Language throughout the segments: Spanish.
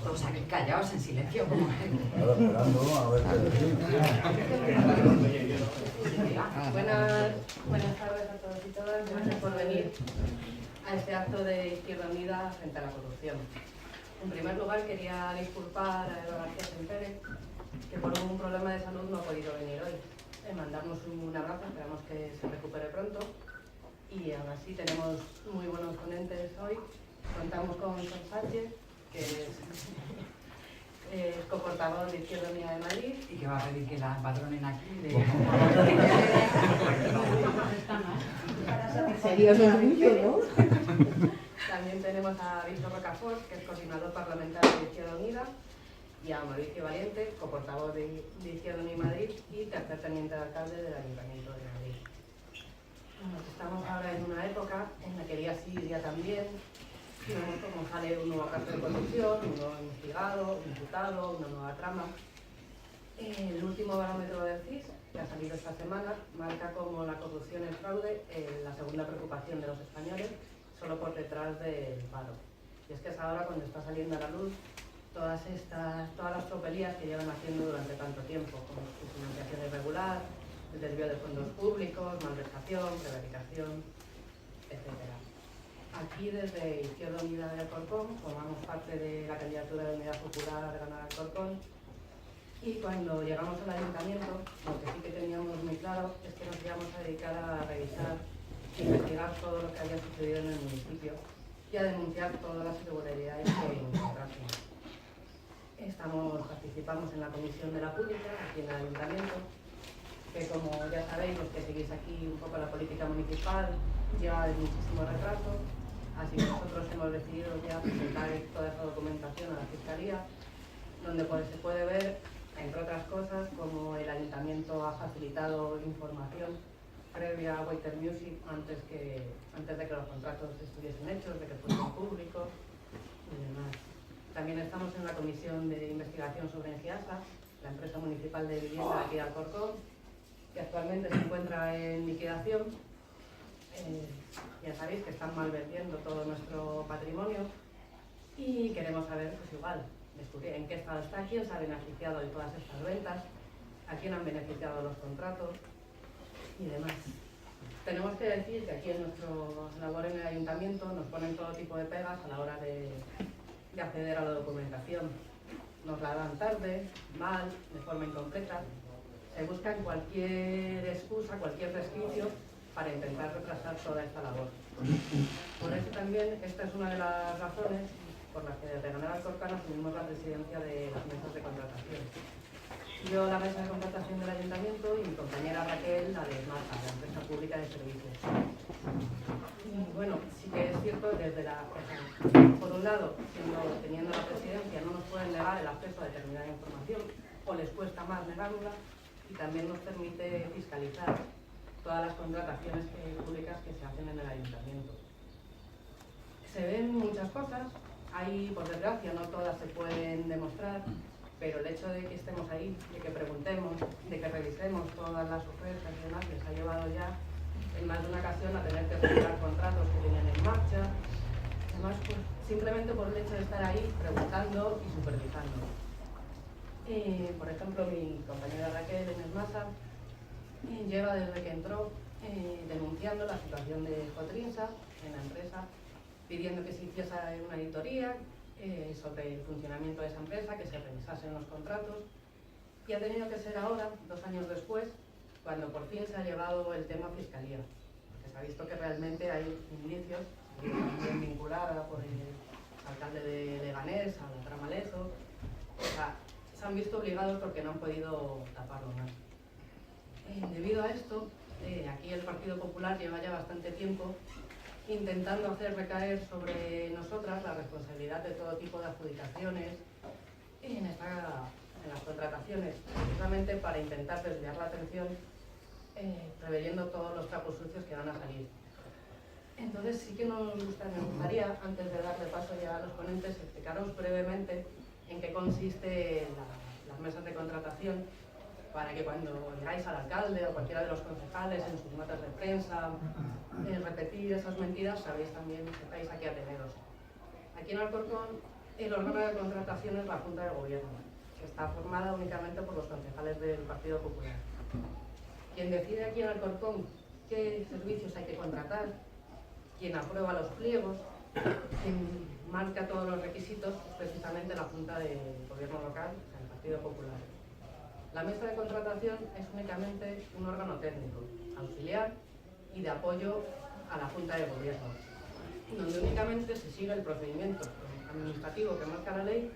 Todos aquí callados, en silencio. Como... Esperando a ver Buenas tardes a todos y todas. Gracias por venir a este acto de Izquierda Unida frente a la corrupción. En primer lugar, quería disculpar a Eva García Sempere, que por un problema de salud no ha podido venir hoy. Le mandamos un abrazo, esperamos que se recupere pronto. Y aún así tenemos muy buenos ponentes hoy. Contamos con Son Sánchez, que es coportavoz de Izquierda Unida de Madrid. Y que va a pedir que la empadronen aquí. Sería mucho, ¿no? También tenemos a Víctor Rocafort, que es coordinador parlamentario de Izquierda Unida, y a Mauricio Valiente, coportavoz de Izquierda Unida Madrid y tercer teniente de alcalde del Ayuntamiento de Madrid. Bueno, estamos ahora en una época en la que día sí, día también, vemos cómo sale un nuevo caso de corrupción, un nuevo investigado, un imputado, una nueva trama. El último barómetro del CIS, que ha salido esta semana, marca como la corrupción y el fraude la segunda preocupación de los españoles, solo por detrás del paro. Y es que es ahora cuando está saliendo a la luz todas las tropelías que llevan haciendo durante tanto tiempo, como su financiación irregular, el desvío de fondos públicos, malversación, prevaricación, etc. Aquí desde Izquierda Unida de Alcorcón formamos parte de la candidatura de Unidad Popular de Granada Alcorcón, y cuando llegamos al ayuntamiento, lo que sí que teníamos muy claro es que nos íbamos a dedicar a revisar e investigar todo lo que había sucedido en el municipio y a denunciar todas las irregularidades que encontrásemos. Participamos en la comisión de la pública aquí en el ayuntamiento, que como ya sabéis, los que seguís aquí un poco la política municipal, lleva muchísimo retraso, así que nosotros hemos decidido ya presentar toda esa documentación a la Fiscalía, donde se puede ver, entre otras cosas, como el ayuntamiento ha facilitado información previa a Waiter Music antes de que los contratos estuviesen hechos, de que fuesen públicos y demás. También estamos en la comisión de investigación sobre Engiasa, la empresa municipal de vivienda aquí de Alcorcón, que actualmente se encuentra en liquidación. Ya sabéis que están malvendiendo todo nuestro patrimonio y queremos saber, pues igual, descubrir en qué estado está, quién se ha beneficiado de todas estas ventas, a quién han beneficiado los contratos y demás. Tenemos que decir que aquí en nuestra labor en el ayuntamiento nos ponen todo tipo de pegas a la hora de acceder a la documentación. Nos la dan tarde, mal, de forma incompleta. Se buscan cualquier excusa, cualquier resquicio para intentar retrasar toda esta labor. Por eso también esta es una de las razones por las que desde Granada Alcorcón asumimos la presidencia de las mesas de contratación. Yo la mesa de contratación del ayuntamiento y mi compañera Raquel la de ESMASA, la empresa pública de servicios. Y bueno, sí que es cierto, por un lado, teniendo la presidencia, no nos pueden negar el acceso a determinada información o les cuesta más negárnosla, y también nos permite fiscalizar todas las contrataciones públicas que se hacen en el ayuntamiento. Se ven muchas cosas, por desgracia no todas se pueden demostrar, pero el hecho de que estemos ahí, de que preguntemos, de que revisemos todas las ofertas y demás, les ha llevado ya en más de una ocasión a tener que retirar contratos que tenían en marcha. Además, pues, simplemente por el hecho de estar ahí preguntando y supervisando. Por ejemplo, mi compañera Raquel en ESMASA lleva desde que entró denunciando la situación de Cotrinsa en la empresa, pidiendo que se hiciese una auditoría sobre el funcionamiento de esa empresa, que se revisasen los contratos, y ha tenido que ser ahora, 2 años después, cuando por fin se ha llevado el tema a Fiscalía, porque se ha visto que realmente hay indicios, también vinculada por el alcalde de Leganés, a la trama Lezo. O sea, se han visto obligados porque no han podido taparlo más. Debido a esto, aquí el Partido Popular lleva ya bastante tiempo intentando hacer recaer sobre nosotras la responsabilidad de todo tipo de adjudicaciones en las contrataciones, precisamente para intentar desviar la atención, preveyendo todos los trapos sucios que van a salir. Entonces sí que me gustaría, antes de darle paso ya a los ponentes, explicaros brevemente en qué consiste las mesas de contratación, para que cuando llegáis al alcalde o cualquiera de los concejales en sus notas de prensa repetir esas mentiras, sepáis a qué ateneros. Aquí en Alcorcón El órgano de contratación es la Junta de Gobierno, que está formada únicamente por los concejales del Partido Popular. Quien decide aquí en Alcorcón qué servicios hay que contratar, quien aprueba los pliegos, quien marca todos los requisitos, es precisamente la Junta de Gobierno local, o sea, el Partido Popular. La mesa de contratación es únicamente un órgano técnico, auxiliar y de apoyo a la Junta de Gobierno, donde únicamente se sigue el procedimiento administrativo que marca la ley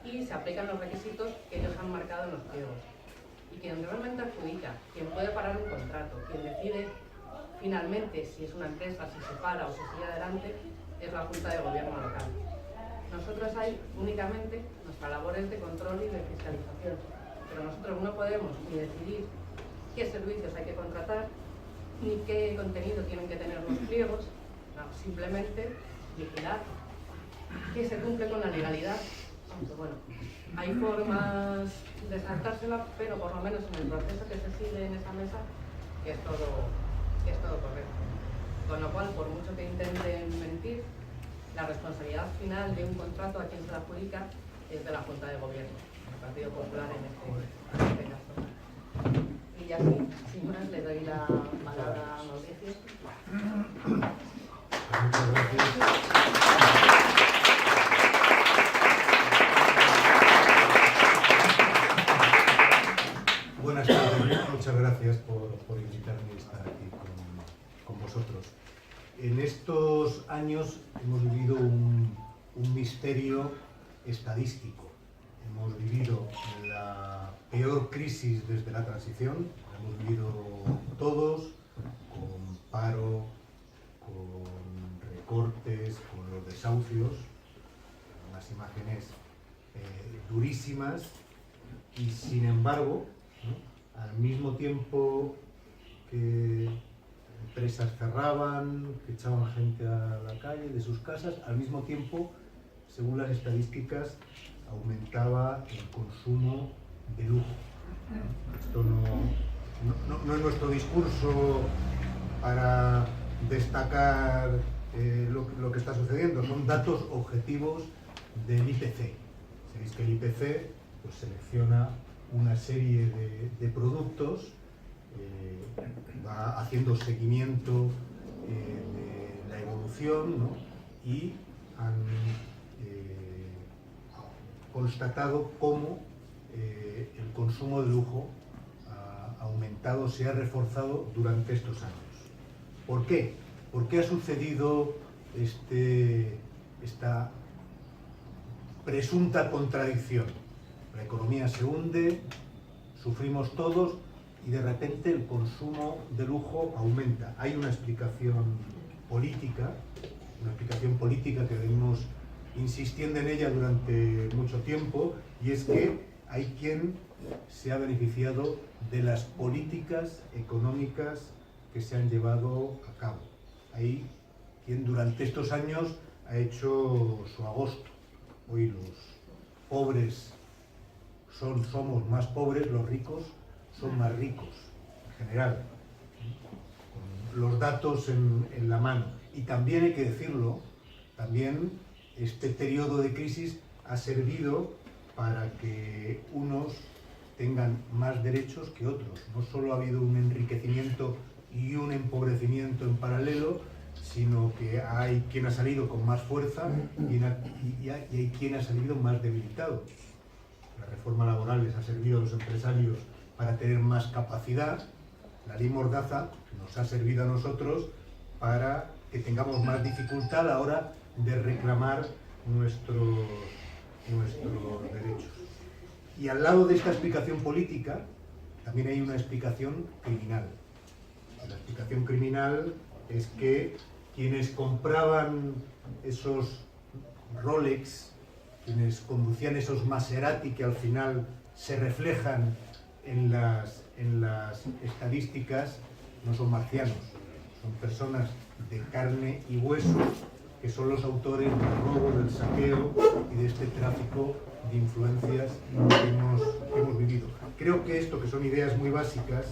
y se aplican los requisitos que ellos han marcado en los pliegos. Y quien realmente adjudica, quien puede parar un contrato, quien decide finalmente si es una empresa, si se para o se sigue adelante, es la Junta de Gobierno local. Nosotros ahí únicamente nuestra labor es de control y de fiscalización, pero nosotros no podemos ni decidir qué servicios hay que contratar, ni qué contenido tienen que tener los pliegos, no, simplemente vigilar que se cumple con la legalidad. Aunque bueno, hay formas de saltársela, pero por lo menos en el proceso que se sigue en esa mesa, que es todo correcto. Con lo cual, por mucho que intenten mentir, la responsabilidad final de un contrato a quien se la adjudica es de la Junta de Gobierno, el Partido Popular en este caso. Y ya sí, sin más, le doy la palabra a Mauricio. Muchas gracias. Buenas tardes, muchas gracias por invitarme a estar aquí con vosotros. En estos años hemos vivido un misterio estadístico. Hemos vivido la peor crisis desde la transición, la hemos vivido todos, con paro, con recortes, con los desahucios, unas imágenes durísimas, y sin embargo, ¿no?, al mismo tiempo que empresas cerraban, que echaban gente a la calle de sus casas, al mismo tiempo, según las estadísticas, aumentaba el consumo de lujo. Esto no es nuestro discurso para destacar lo que está sucediendo, son datos objetivos del IPC. Sabéis que el IPC pues, selecciona una serie de productos, va haciendo seguimiento de la evolución, ¿no?, y han constatado cómo el consumo de lujo ha aumentado, se ha reforzado durante estos años. ¿Por qué? ¿Por qué ha sucedido esta presunta contradicción? La economía se hunde, sufrimos todos y de repente el consumo de lujo aumenta. Hay una explicación política que venimos insistiendo en ella durante mucho tiempo, y es que hay quien se ha beneficiado de las políticas económicas que se han llevado a cabo. Hay quien durante estos años ha hecho su agosto. Hoy los pobres somos más pobres, los ricos son más ricos, en general, con los datos en la mano. Y también hay que decirlo, también este periodo de crisis ha servido para que unos tengan más derechos que otros. No solo ha habido un enriquecimiento y un empobrecimiento en paralelo, sino que hay quien ha salido con más fuerza y hay quien ha salido más debilitado. La reforma laboral les ha servido a los empresarios para tener más capacidad. La ley Mordaza nos ha servido a nosotros para que tengamos más dificultad a la hora de reclamar nuestros derechos. Y al lado de esta explicación política, también hay una explicación criminal. La explicación criminal es que quienes compraban esos Rolex, quienes conducían esos Maserati que al final se reflejan en las estadísticas, no son marcianos, son personas de carne y hueso que son los autores del robo, del saqueo y de este tráfico de influencias que hemos vivido. Creo que esto, que son ideas muy básicas,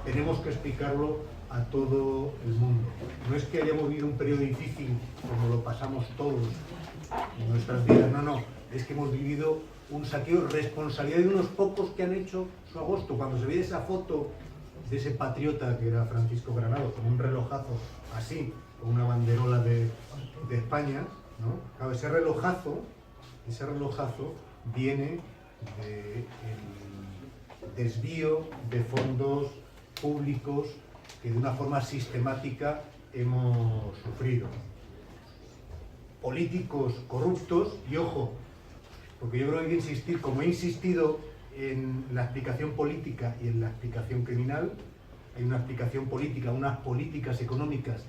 tenemos que explicarlo a todo el mundo. No es que hayamos vivido un periodo difícil como lo pasamos todos nuestras vidas. No, es que hemos vivido un saqueo, responsabilidad de unos pocos que han hecho su agosto. Cuando se ve esa foto de ese patriota que era Francisco Granados, con un relojazo así, con una banderola de España, ¿no? Claro, ese relojazo viene del desvío de fondos públicos que de una forma sistemática hemos sufrido. Políticos corruptos, y ojo, porque yo creo que hay que insistir, como he insistido en la explicación política y en la explicación criminal, hay una explicación política, unas políticas económicas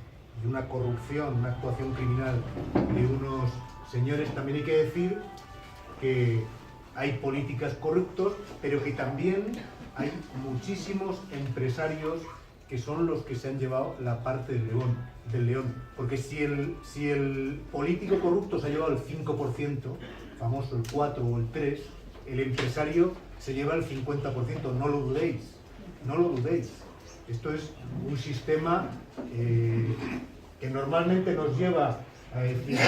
y una corrupción, una actuación criminal de unos señores. También hay que decir que hay políticas corruptos, pero que también hay muchísimos empresarios que son los que se han llevado la parte del león. Porque si el político corrupto se ha llevado el 5%, famoso el 4 o el 3, el empresario se lleva el 50%, no lo dudéis, no lo dudéis. Esto es un sistema que normalmente nos lleva a decir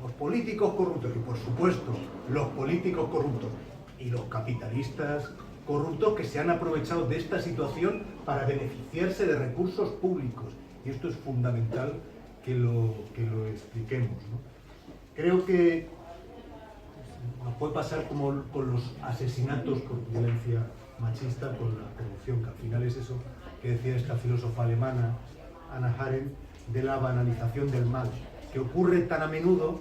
los políticos corruptos, y por supuesto los políticos corruptos y los capitalistas corruptos que se han aprovechado de esta situación para beneficiarse de recursos públicos. Y esto es fundamental que lo expliquemos, ¿no? Creo que nos puede pasar como con los asesinatos por violencia machista, con la corrupción, que al final es eso que decía esta filósofa alemana, Hannah Arendt, de la banalización del mal, que ocurre tan a menudo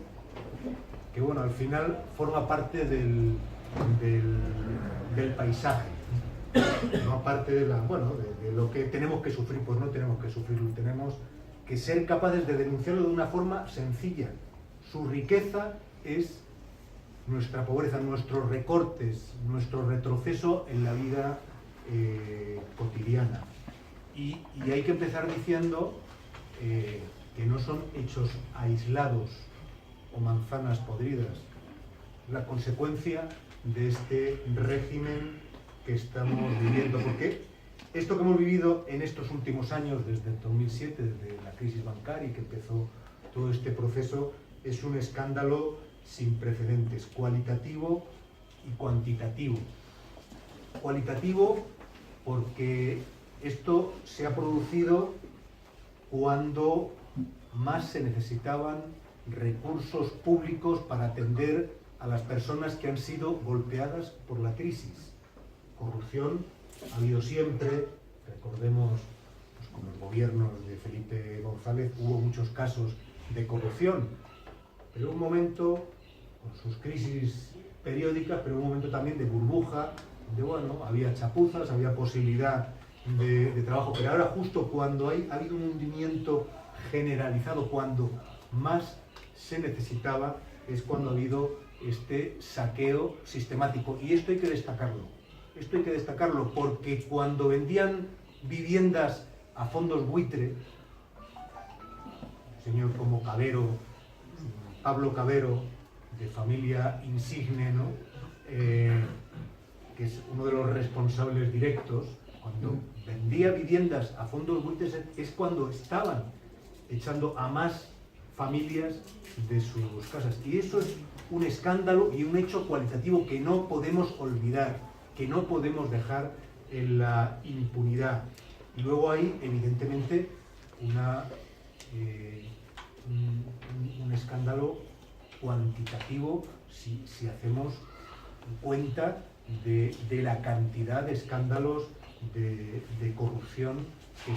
que, bueno, al final forma parte del paisaje, no parte de lo que tenemos que sufrir. Pues no tenemos que sufrirlo, tenemos que ser capaces de denunciarlo de una forma sencilla. Su riqueza es nuestra pobreza, nuestros recortes, nuestro retroceso en la vida cotidiana. Y hay que empezar diciendo que no son hechos aislados o manzanas podridas, la consecuencia de este régimen que estamos viviendo. Porque esto que hemos vivido en estos últimos años, desde el 2007, desde la crisis bancaria y que empezó todo este proceso, es un escándalo sin precedentes, cualitativo y cuantitativo. Cualitativo porque esto se ha producido cuando más se necesitaban recursos públicos para atender a las personas que han sido golpeadas por la crisis. Corrupción ha habido siempre, recordemos, pues, con los gobiernos de Felipe González hubo muchos casos de corrupción, pero un momento, con sus crisis periódicas, pero un momento también de burbuja, donde bueno, había chapuzas, había posibilidad de trabajo, pero ahora justo cuando ha habido un hundimiento generalizado, cuando más se necesitaba, es cuando ha habido este saqueo sistemático. Y esto hay que destacarlo, porque cuando vendían viviendas a fondos buitre, señor como Cabero, Pablo Cabero, de familia insigne, ¿no? Que es uno de los responsables directos, cuando vendía viviendas a fondos buitres es cuando estaban echando a más familias de sus casas. Y eso es un escándalo y un hecho cualitativo que no podemos olvidar, que no podemos dejar en la impunidad. Y luego hay, evidentemente, un escándalo cuantitativo si hacemos cuenta de la cantidad de escándalos de corrupción que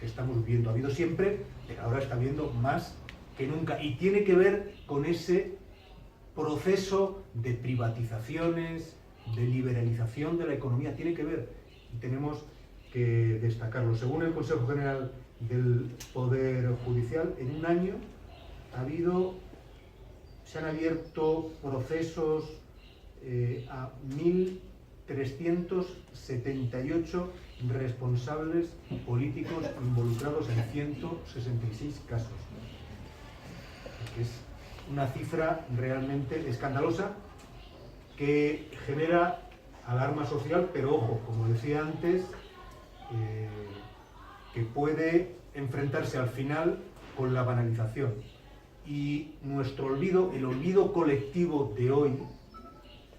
estamos viendo. Ha habido siempre, pero ahora está habiendo más que nunca. Y tiene que ver con ese proceso de privatizaciones, de liberalización de la economía. Tiene que ver, y tenemos que destacarlo. Según el Consejo General del Poder Judicial, en un año se han abierto procesos a 1.378 responsables políticos involucrados en 166 casos. Es una cifra realmente escandalosa que genera alarma social, pero ojo, como decía antes, que puede enfrentarse al final con la banalización. Y nuestro olvido, el olvido colectivo de hoy,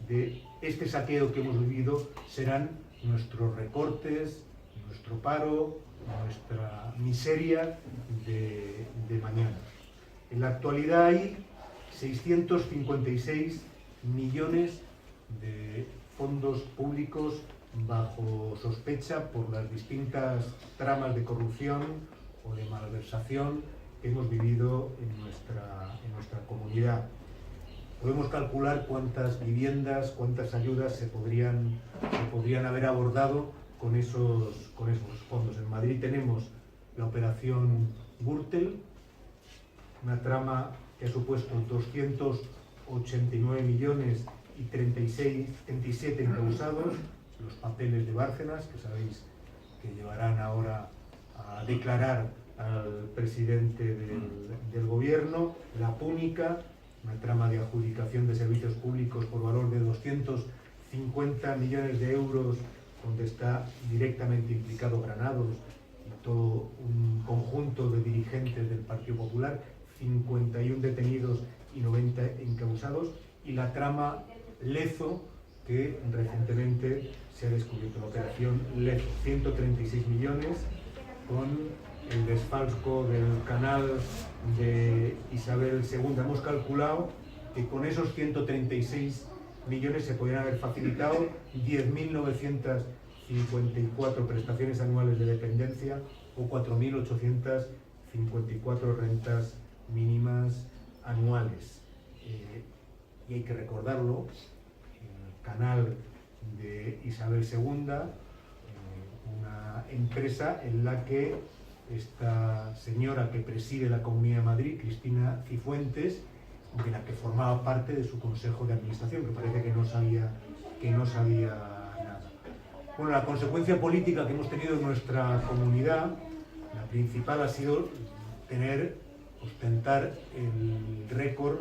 de este saqueo que hemos vivido, serán nuestros recortes, nuestro paro, nuestra miseria de mañana. En la actualidad hay 656 millones de fondos públicos bajo sospecha por las distintas tramas de corrupción o de malversación que hemos vivido en nuestra comunidad. Podemos calcular cuántas viviendas, cuántas ayudas se podrían haber abordado con esos fondos. En Madrid tenemos la operación Gürtel, una trama que ha supuesto 289 millones y 37 encausados, los papeles de Bárcenas, que sabéis que llevarán ahora a declarar al presidente del gobierno, la Púnica, una trama de adjudicación de servicios públicos por valor de 250 millones de euros, donde está directamente implicado Granados y todo un conjunto de dirigentes del Partido Popular, 51 detenidos y 90 encausados, y la trama Lezo, que recientemente se ha descubierto, la operación Lezo, 136 millones, con el desfalco del canal de Isabel II. Hemos calculado que con esos 136 millones se podrían haber facilitado 10.954 prestaciones anuales de dependencia o 4.854 rentas mínimas anuales. Y hay que recordarlo, el canal de Isabel II, una empresa en la que esta señora que preside la Comunidad de Madrid, Cristina Cifuentes, de la que formaba parte de su consejo de administración, que parece que no sabía nada. Bueno, la consecuencia política que hemos tenido en nuestra comunidad, la principal ha sido ostentar el récord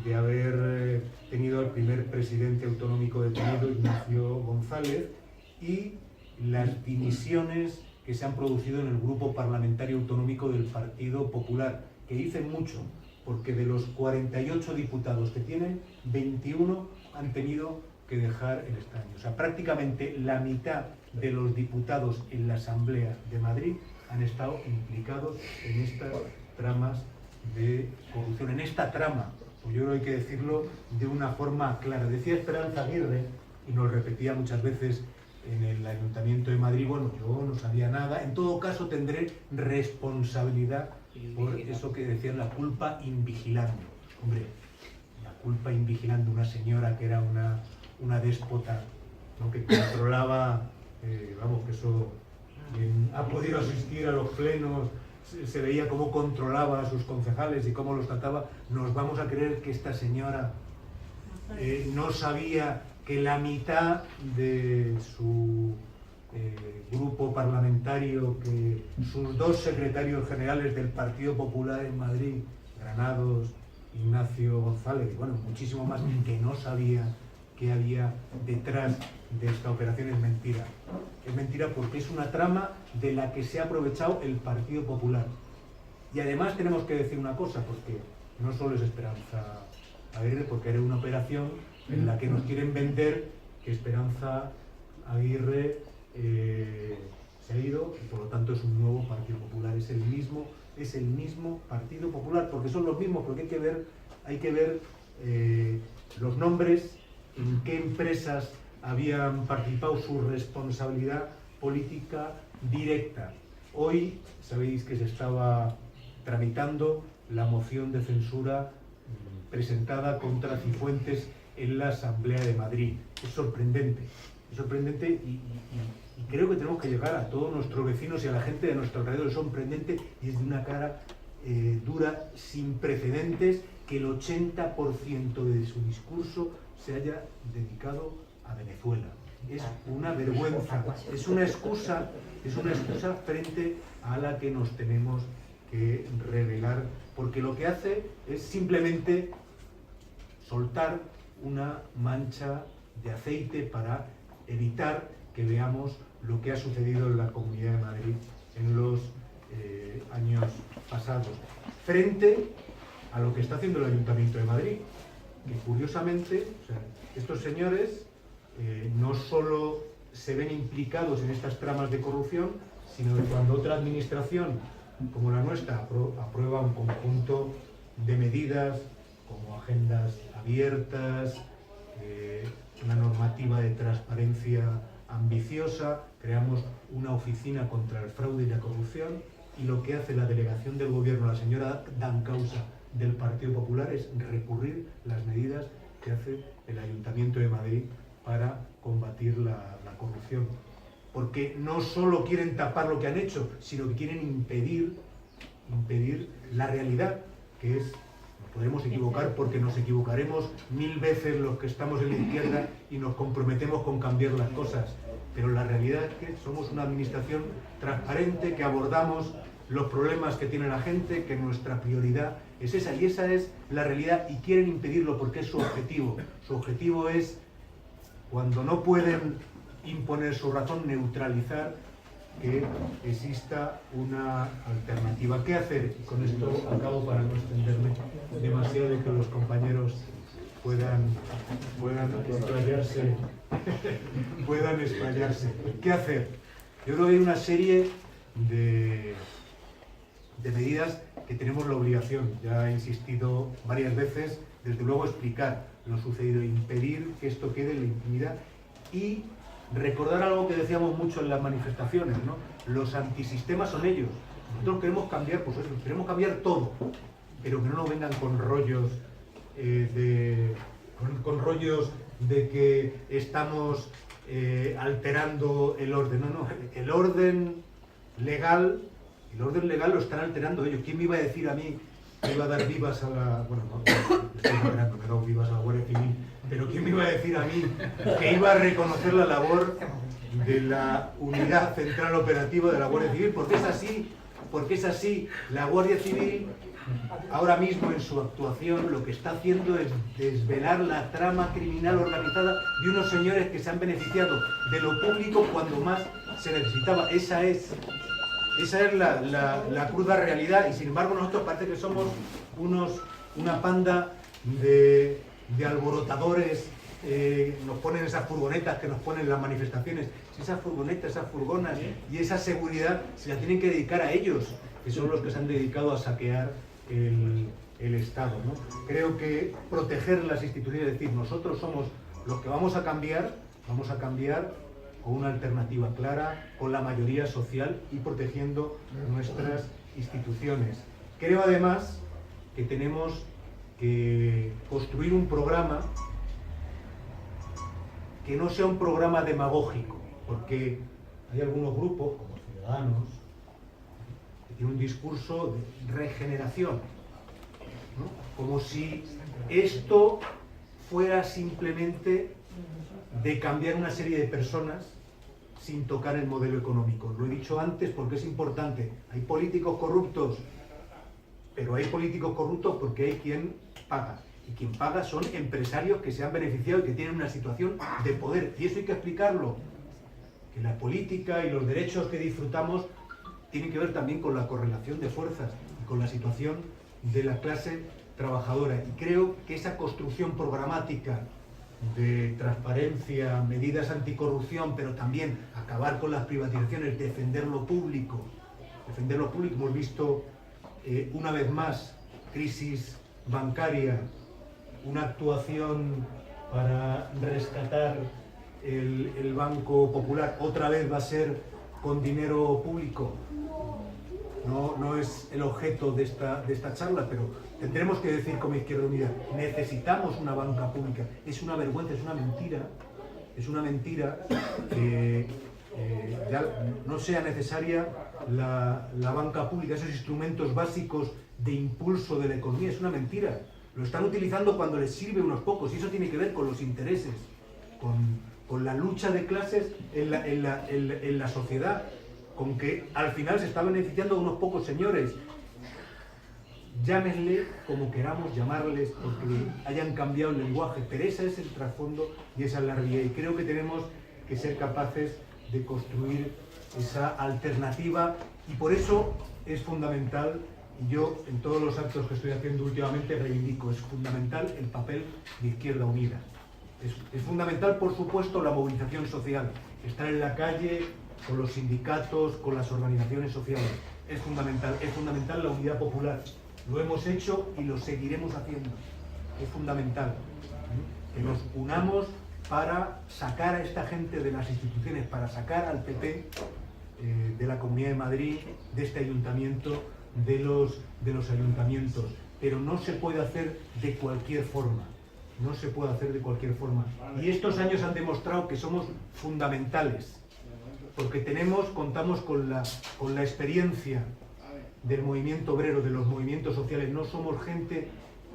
de haber tenido al primer presidente autonómico detenido, Ignacio González, y las dimisiones que se han producido en el grupo parlamentario autonómico del Partido Popular, que dicen mucho, porque de los 48 diputados que tienen, 21 han tenido que dejar el escaño. O sea, prácticamente la mitad de los diputados en la Asamblea de Madrid han estado implicados en estas tramas de corrupción, en esta trama, pues yo creo que hay que decirlo de una forma clara. Decía Esperanza Aguirre, y nos repetía muchas veces en el Ayuntamiento de Madrid, bueno, yo no sabía nada, en todo caso tendré responsabilidad por eso que decían, la culpa invigilando. Hombre, la culpa invigilando, una señora que era una déspota, ¿no?, que controlaba, vamos, que eso, quien ha podido asistir a los plenos, se veía cómo controlaba a sus concejales y cómo los trataba. ¿Nos vamos a creer que esta señora no sabía que la mitad de su grupo parlamentario, que sus dos secretarios generales del Partido Popular en Madrid, Granados, Ignacio González, y bueno, muchísimo más, que no sabía qué había detrás de esta operación? Es mentira. Es mentira porque es una trama de la que se ha aprovechado el Partido Popular. Y además tenemos que decir una cosa, porque no solo es Esperanza Aguirre, porque era una operación en la que nos quieren vender que Esperanza Aguirre se ha ido y por lo tanto es un nuevo Partido Popular. Es el mismo Partido Popular, porque son los mismos, porque hay que ver los nombres, en qué empresas habían participado, su responsabilidad política directa. Hoy sabéis que se estaba tramitando la moción de censura presentada contra Cifuentes en la Asamblea de Madrid. Es sorprendente y creo que tenemos que llegar a todos nuestros vecinos y a la gente de nuestro alrededor. Es sorprendente y es de una cara dura, sin precedentes, que el 80% de su discurso se haya dedicado a Venezuela. Es una vergüenza, es una excusa frente a la que nos tenemos que revelar, porque lo que hace es simplemente soltar una mancha de aceite para evitar que veamos lo que ha sucedido en la Comunidad de Madrid en los años pasados, frente a lo que está haciendo el Ayuntamiento de Madrid, que curiosamente, o sea, estos señores no solo se ven implicados en estas tramas de corrupción, sino que cuando otra administración como la nuestra aprueba un conjunto de medidas como agendas abiertas, una normativa de transparencia ambiciosa, creamos una oficina contra el fraude y la corrupción, y lo que hace la delegación del gobierno, la señora Dancausa del Partido Popular, es recurrir las medidas que hace el Ayuntamiento de Madrid para combatir la corrupción. Porque no solo quieren tapar lo que han hecho, sino que quieren impedir la realidad, que es, nos podemos equivocar porque nos equivocaremos 1000 veces los que estamos en la izquierda y nos comprometemos con cambiar las cosas, pero la realidad es que somos una administración transparente, que abordamos los problemas que tiene la gente, que nuestra prioridad es esa, y esa es la realidad, y quieren impedirlo porque es su objetivo. Su objetivo es, cuando no pueden imponer su razón, neutralizar que exista una alternativa. ¿Qué hacer? Y con esto acabo para no extenderme demasiado y que los compañeros puedan explayarse. puedan explayarse. ¿Qué hacer? Yo creo que hay una serie de medidas que tenemos la obligación, ya he insistido varias veces, desde luego explicar lo sucedido, impedir que esto quede en la impunidad y recordar algo que decíamos mucho en las manifestaciones, ¿no? Los antisistemas son ellos. Nosotros queremos cambiar, pues eso, queremos cambiar todo, pero que no nos vengan con rollos con rollos de que estamos alterando el orden. No, el orden legal lo están alterando ellos. ¿Quién me iba a decir a mí que iba a dar vivas a la... Bueno, no, estoy moderando, me he dado vivas a la Guardia Civil, pero ¿quién me iba a decir a mí que iba a reconocer la labor de la Unidad Central Operativa de la Guardia Civil? Porque es así, la Guardia Civil ahora mismo en su actuación lo que está haciendo es desvelar la trama criminal organizada de unos señores que se han beneficiado de lo público cuando más se necesitaba. Esa es la cruda realidad, y sin embargo nosotros parece que somos una panda de alborotadores. Nos ponen esas furgonetas que nos ponen en las manifestaciones. Si esas furgonetas, esas furgonas y esa seguridad se la tienen que dedicar a ellos, que son los que se han dedicado a saquear el Estado, ¿no? Creo que proteger las instituciones, es decir, nosotros somos los que vamos a cambiar con una alternativa clara, con la mayoría social y protegiendo nuestras instituciones. Creo además que tenemos que construir un programa que no sea un programa demagógico, porque hay algunos grupos, como Ciudadanos, que tienen un discurso de regeneración, ¿no? Como si esto fuera simplemente de cambiar una serie de personas sin tocar el modelo económico. Lo he dicho antes porque es importante. Hay políticos corruptos, pero hay políticos corruptos porque hay quien paga. Y quien paga son empresarios que se han beneficiado y que tienen una situación de poder. Y eso hay que explicarlo. Que la política y los derechos que disfrutamos tienen que ver también con la correlación de fuerzas y con la situación de la clase trabajadora. Y creo que esa construcción programática de transparencia, medidas anticorrupción, pero también acabar con las privatizaciones, defender lo público. Hemos visto una vez más crisis bancaria, una actuación para rescatar el Banco Popular, otra vez va a ser con dinero público. No es el objeto de esta charla, pero tendremos que decir como Izquierda Unida, necesitamos una banca pública. Es una vergüenza, es una mentira que ya no sea necesaria la banca pública, esos instrumentos básicos de impulso de la economía. Es una mentira. Lo están utilizando cuando les sirve a unos pocos, y eso tiene que ver con los intereses, con la lucha de clases en la sociedad, con que al final se está beneficiando a unos pocos señores. Llámenle como queramos llamarles, porque hayan cambiado el lenguaje, pero ese es el trasfondo y esa es la realidad. Y creo que tenemos que ser capaces de construir esa alternativa, y por eso es fundamental Y yo, en todos los actos que estoy haciendo últimamente, reivindico, es fundamental el papel de Izquierda Unida. Es fundamental, por supuesto, la movilización social, estar en la calle con los sindicatos, con las organizaciones sociales. Es fundamental la unidad popular. Lo hemos hecho y lo seguiremos haciendo. Es fundamental que nos unamos para sacar a esta gente de las instituciones, para sacar al PP de la Comunidad de Madrid, de este ayuntamiento, de los ayuntamientos. Pero no se puede hacer de cualquier forma. No se puede hacer de cualquier forma. Y estos años han demostrado que somos fundamentales, porque contamos con la experiencia del movimiento obrero, de los movimientos sociales. No somos gente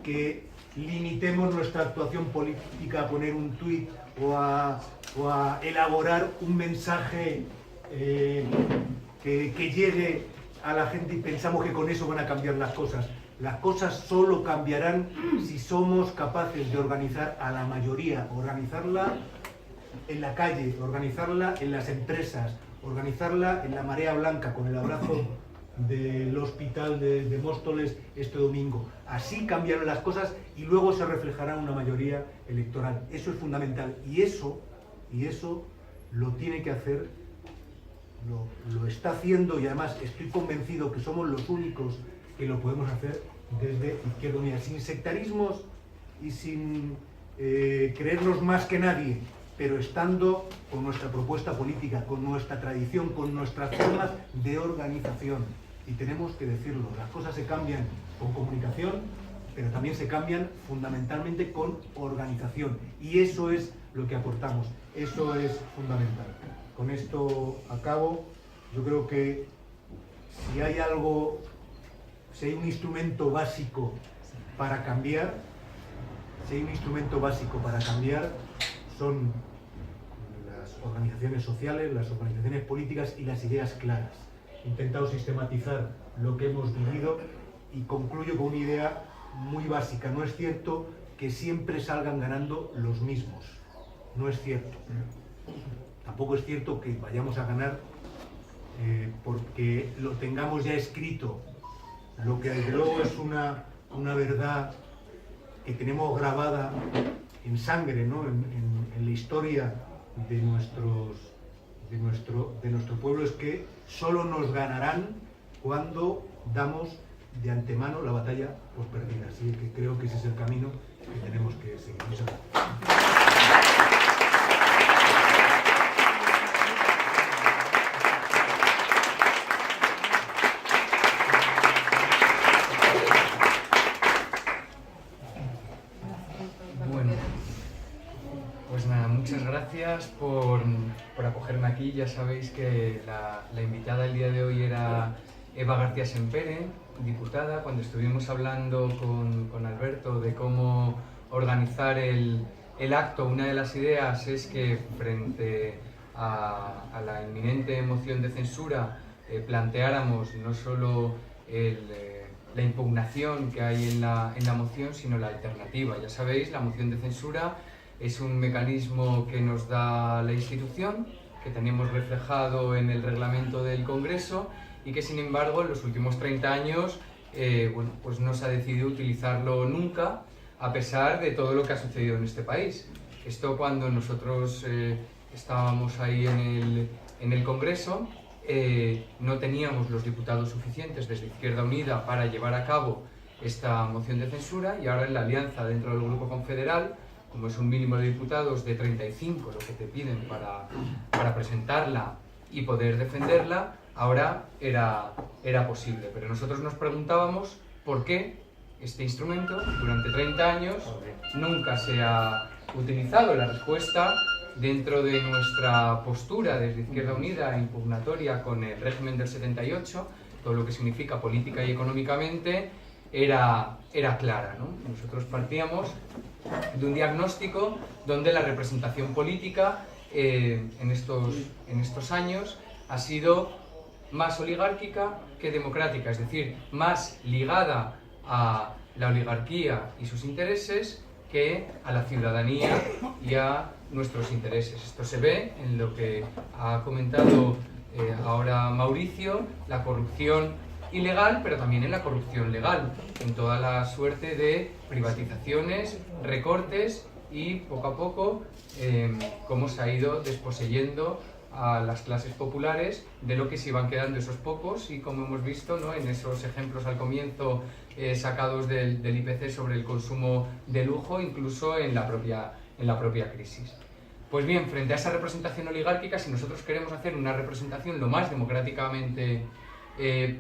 que limitemos nuestra actuación política a poner un tuit o a elaborar un mensaje que llegue a la gente y pensamos que con eso van a cambiar las cosas. Las cosas solo cambiarán si somos capaces de organizar a la mayoría, organizarla en la calle, organizarla en las empresas, organizarla en la Marea Blanca, con el abrazo del hospital de Móstoles este domingo. Así cambiarán las cosas y luego se reflejará una mayoría electoral. Eso es fundamental y eso lo tiene que hacer, lo está haciendo, y además estoy convencido que somos los únicos que lo podemos hacer desde Izquierda Unida, sin sectarismos y sin creernos más que nadie, pero estando con nuestra propuesta política, con nuestra tradición, con nuestras formas de organización. Y tenemos que decirlo, las cosas se cambian con comunicación, pero también se cambian fundamentalmente con organización. Y eso es lo que aportamos, eso es fundamental. Con esto acabo. Yo creo que si hay un instrumento básico para cambiar, son las organizaciones sociales, las organizaciones políticas y las ideas claras. He intentado sistematizar lo que hemos vivido y concluyo con una idea muy básica. No es cierto que siempre salgan ganando los mismos. No es cierto. Tampoco es cierto que vayamos a ganar porque lo tengamos ya escrito. Lo que desde luego es una verdad que tenemos grabada en sangre, ¿no? en la historia de nuestro pueblo, es que solo nos ganarán cuando damos de antemano la batalla por perdida. Así que creo que ese es el camino que tenemos que seguir. Muchas gracias. Muchas gracias por acogerme aquí. Ya sabéis que la invitada el día de hoy era Eva García Sempere, diputada. Cuando estuvimos hablando con Alberto de cómo organizar el acto, una de las ideas es que frente a la inminente moción de censura planteáramos no solo la impugnación que hay en la moción, sino la alternativa. Ya sabéis, la moción de censura es un mecanismo que nos da la institución, que tenemos reflejado en el reglamento del Congreso y que, sin embargo, en los últimos 30 años pues no se ha decidido utilizarlo nunca, a pesar de todo lo que ha sucedido en este país. Esto, cuando nosotros estábamos ahí en el Congreso, no teníamos los diputados suficientes desde Izquierda Unida para llevar a cabo esta moción de censura, y ahora en la alianza dentro del Grupo Confederal, como es un mínimo de diputados de 35 lo que te piden para presentarla y poder defenderla, ahora era posible. Pero nosotros nos preguntábamos por qué este instrumento durante 30 años nunca se ha utilizado. La respuesta, dentro de nuestra postura desde Izquierda Unida impugnatoria con el régimen del 78, todo lo que significa política y económicamente, era clara, ¿no? Nosotros partíamos de un diagnóstico donde la representación política en estos años ha sido más oligárquica que democrática, es decir, más ligada a la oligarquía y sus intereses que a la ciudadanía y a nuestros intereses. Esto se ve en lo que ha comentado ahora Mauricio, la corrupción ilegal, pero también en la corrupción legal, en toda la suerte de privatizaciones, recortes y poco a poco cómo se ha ido desposeyendo a las clases populares de lo que se iban quedando esos pocos, y como hemos visto, ¿no?, en esos ejemplos al comienzo sacados del IPC sobre el consumo de lujo, incluso en la propia crisis. Pues bien, frente a esa representación oligárquica, si nosotros queremos hacer una representación lo más democráticamente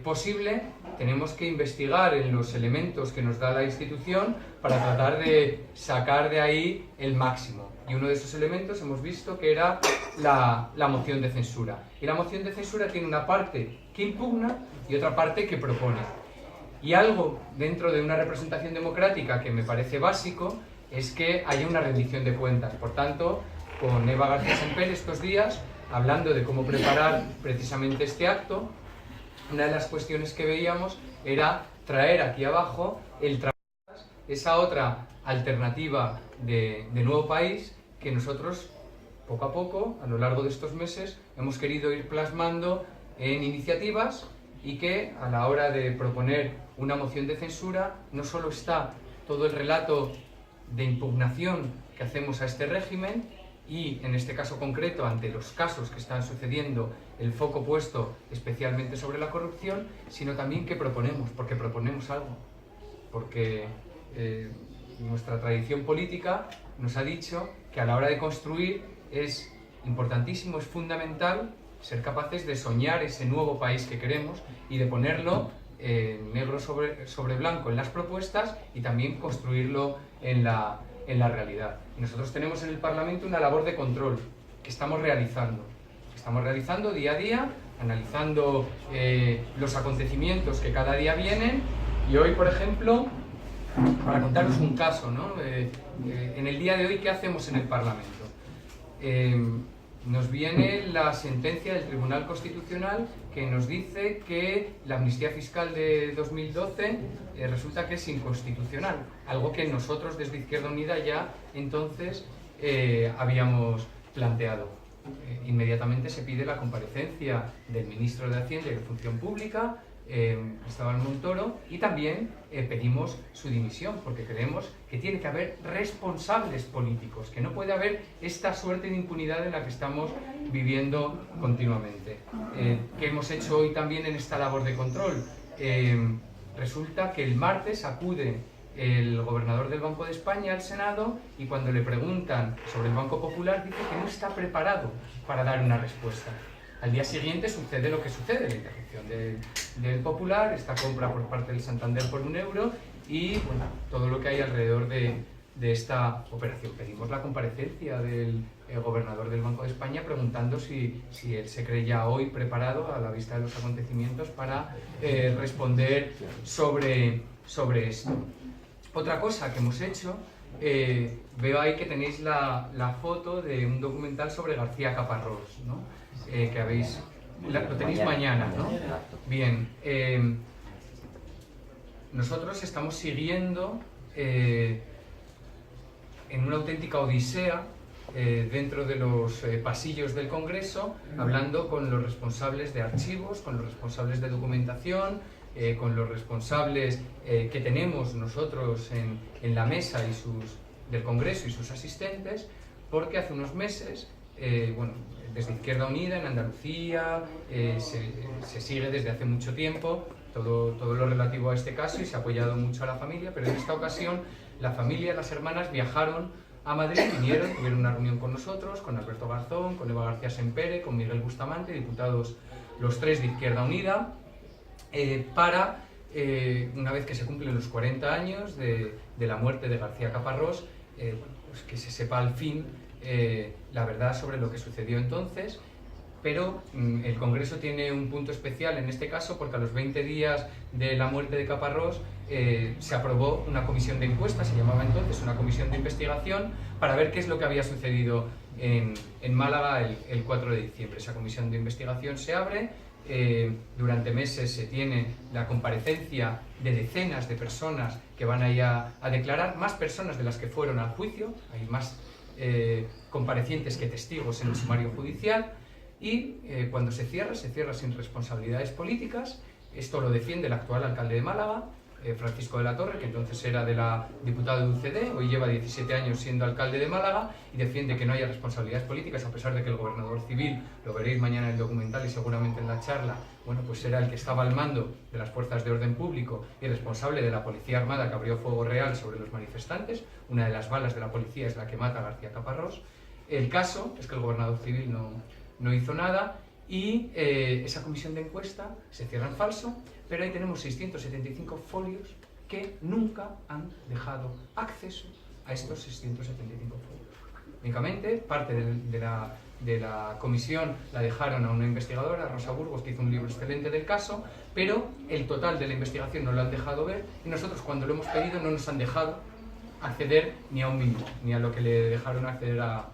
posible, tenemos que investigar en los elementos que nos da la institución para tratar de sacar de ahí el máximo. Y uno de esos elementos hemos visto que era la moción de censura. Y la moción de censura tiene una parte que impugna y otra parte que propone. Y algo dentro de una representación democrática que me parece básico es que haya una rendición de cuentas. Por tanto, con Eva García Sempere estos días, hablando de cómo preparar precisamente este acto, una de las cuestiones que veíamos era traer aquí abajo esa otra alternativa de nuevo país que nosotros, poco a poco, a lo largo de estos meses, hemos querido ir plasmando en iniciativas, y que a la hora de proponer una moción de censura no solo está todo el relato de impugnación que hacemos a este régimen, y en este caso concreto, ante los casos que están sucediendo, el foco puesto especialmente sobre la corrupción, sino también que proponemos, porque proponemos algo, porque nuestra tradición política nos ha dicho que a la hora de construir es importantísimo, es fundamental ser capaces de soñar ese nuevo país que queremos y de ponerlo negro sobre blanco en las propuestas, y también construirlo en la realidad. Y nosotros tenemos en el Parlamento una labor de control que estamos realizando día a día, analizando los acontecimientos que cada día vienen. Y hoy, por ejemplo, para contaros un caso, ¿no?, en el día de hoy, ¿qué hacemos en el Parlamento? Nos viene la sentencia del Tribunal Constitucional que nos dice que la amnistía fiscal de 2012 resulta que es inconstitucional, algo que nosotros desde Izquierda Unida ya entonces habíamos planteado. Inmediatamente se pide la comparecencia del ministro de Hacienda y de Función Pública, Cristóbal Montoro, y también pedimos su dimisión, porque creemos que tiene que haber responsables políticos, que no puede haber esta suerte de impunidad en la que estamos viviendo continuamente. ¿Qué hemos hecho hoy también en esta labor de control? Resulta que el martes acude el gobernador del Banco de España al Senado, y cuando le preguntan sobre el Banco Popular dice que no está preparado para dar una respuesta. Al día siguiente sucede lo que sucede, la interrupción del Popular, esta compra por parte del Santander por 1 euro y bueno, todo lo que hay alrededor de esta operación. Pedimos la comparecencia del gobernador del Banco de España preguntando si él se cree ya hoy preparado, a la vista de los acontecimientos, para responder sobre esto. Otra cosa que hemos hecho, veo ahí que tenéis la foto de un documental sobre García Caparrós, ¿no? Que habéis, lo tenéis mañana, ¿no? Bien, nosotros estamos siguiendo en una auténtica odisea dentro de los pasillos del Congreso, hablando con los responsables de archivos, con los responsables de documentación, con los responsables que tenemos nosotros en la mesa del Congreso y sus asistentes, porque hace unos meses, bueno, desde Izquierda Unida en Andalucía se sigue desde hace mucho tiempo todo lo relativo a este caso, y se ha apoyado mucho a la familia, pero en esta ocasión la familia, las hermanas, viajaron a Madrid, vinieron, tuvieron una reunión con nosotros, con Alberto Garzón, con Eva García Sempere, con Miguel Bustamante, diputados los 3 de Izquierda Unida, para, una vez que se cumplen los 40 años de la muerte de García Caparrós, pues que se sepa al fin la verdad sobre lo que sucedió entonces. Pero el Congreso tiene un punto especial en este caso, porque a los 20 días de la muerte de Caparrós se aprobó una comisión de inquesta, se llamaba entonces una comisión de investigación, para ver qué es lo que había sucedido en Málaga el 4 de diciembre. Esa comisión de investigación se abre, durante meses se tiene la comparecencia de decenas de personas que van a ir a declarar, más personas de las que fueron al juicio, hay más comparecientes que testigos en el sumario judicial. Y cuando se cierra sin responsabilidades políticas, Esto lo defiende el actual alcalde de Málaga, Francisco de la Torre, que entonces era de la diputada de UCD, hoy lleva 17 años siendo alcalde de Málaga y defiende que no haya responsabilidades políticas, a pesar de que el gobernador civil, lo veréis mañana en el documental y seguramente en la charla, bueno, pues era el que estaba al mando de las fuerzas de orden público y responsable de la policía armada que abrió fuego real sobre los manifestantes. Una de las balas de la policía es la que mata a García Caparrós. El caso es que el gobernador civil no hizo nada y esa comisión de encuesta se cierra en falso, pero ahí tenemos 675 folios que nunca han dejado acceso a estos 675 folios. Únicamente parte de la comisión la dejaron a una investigadora, Rosa Burgos, que hizo un libro excelente del caso, pero el total de la investigación no lo han dejado ver y nosotros cuando lo hemos pedido no nos han dejado acceder ni a un mínimo, ni a lo que le dejaron acceder a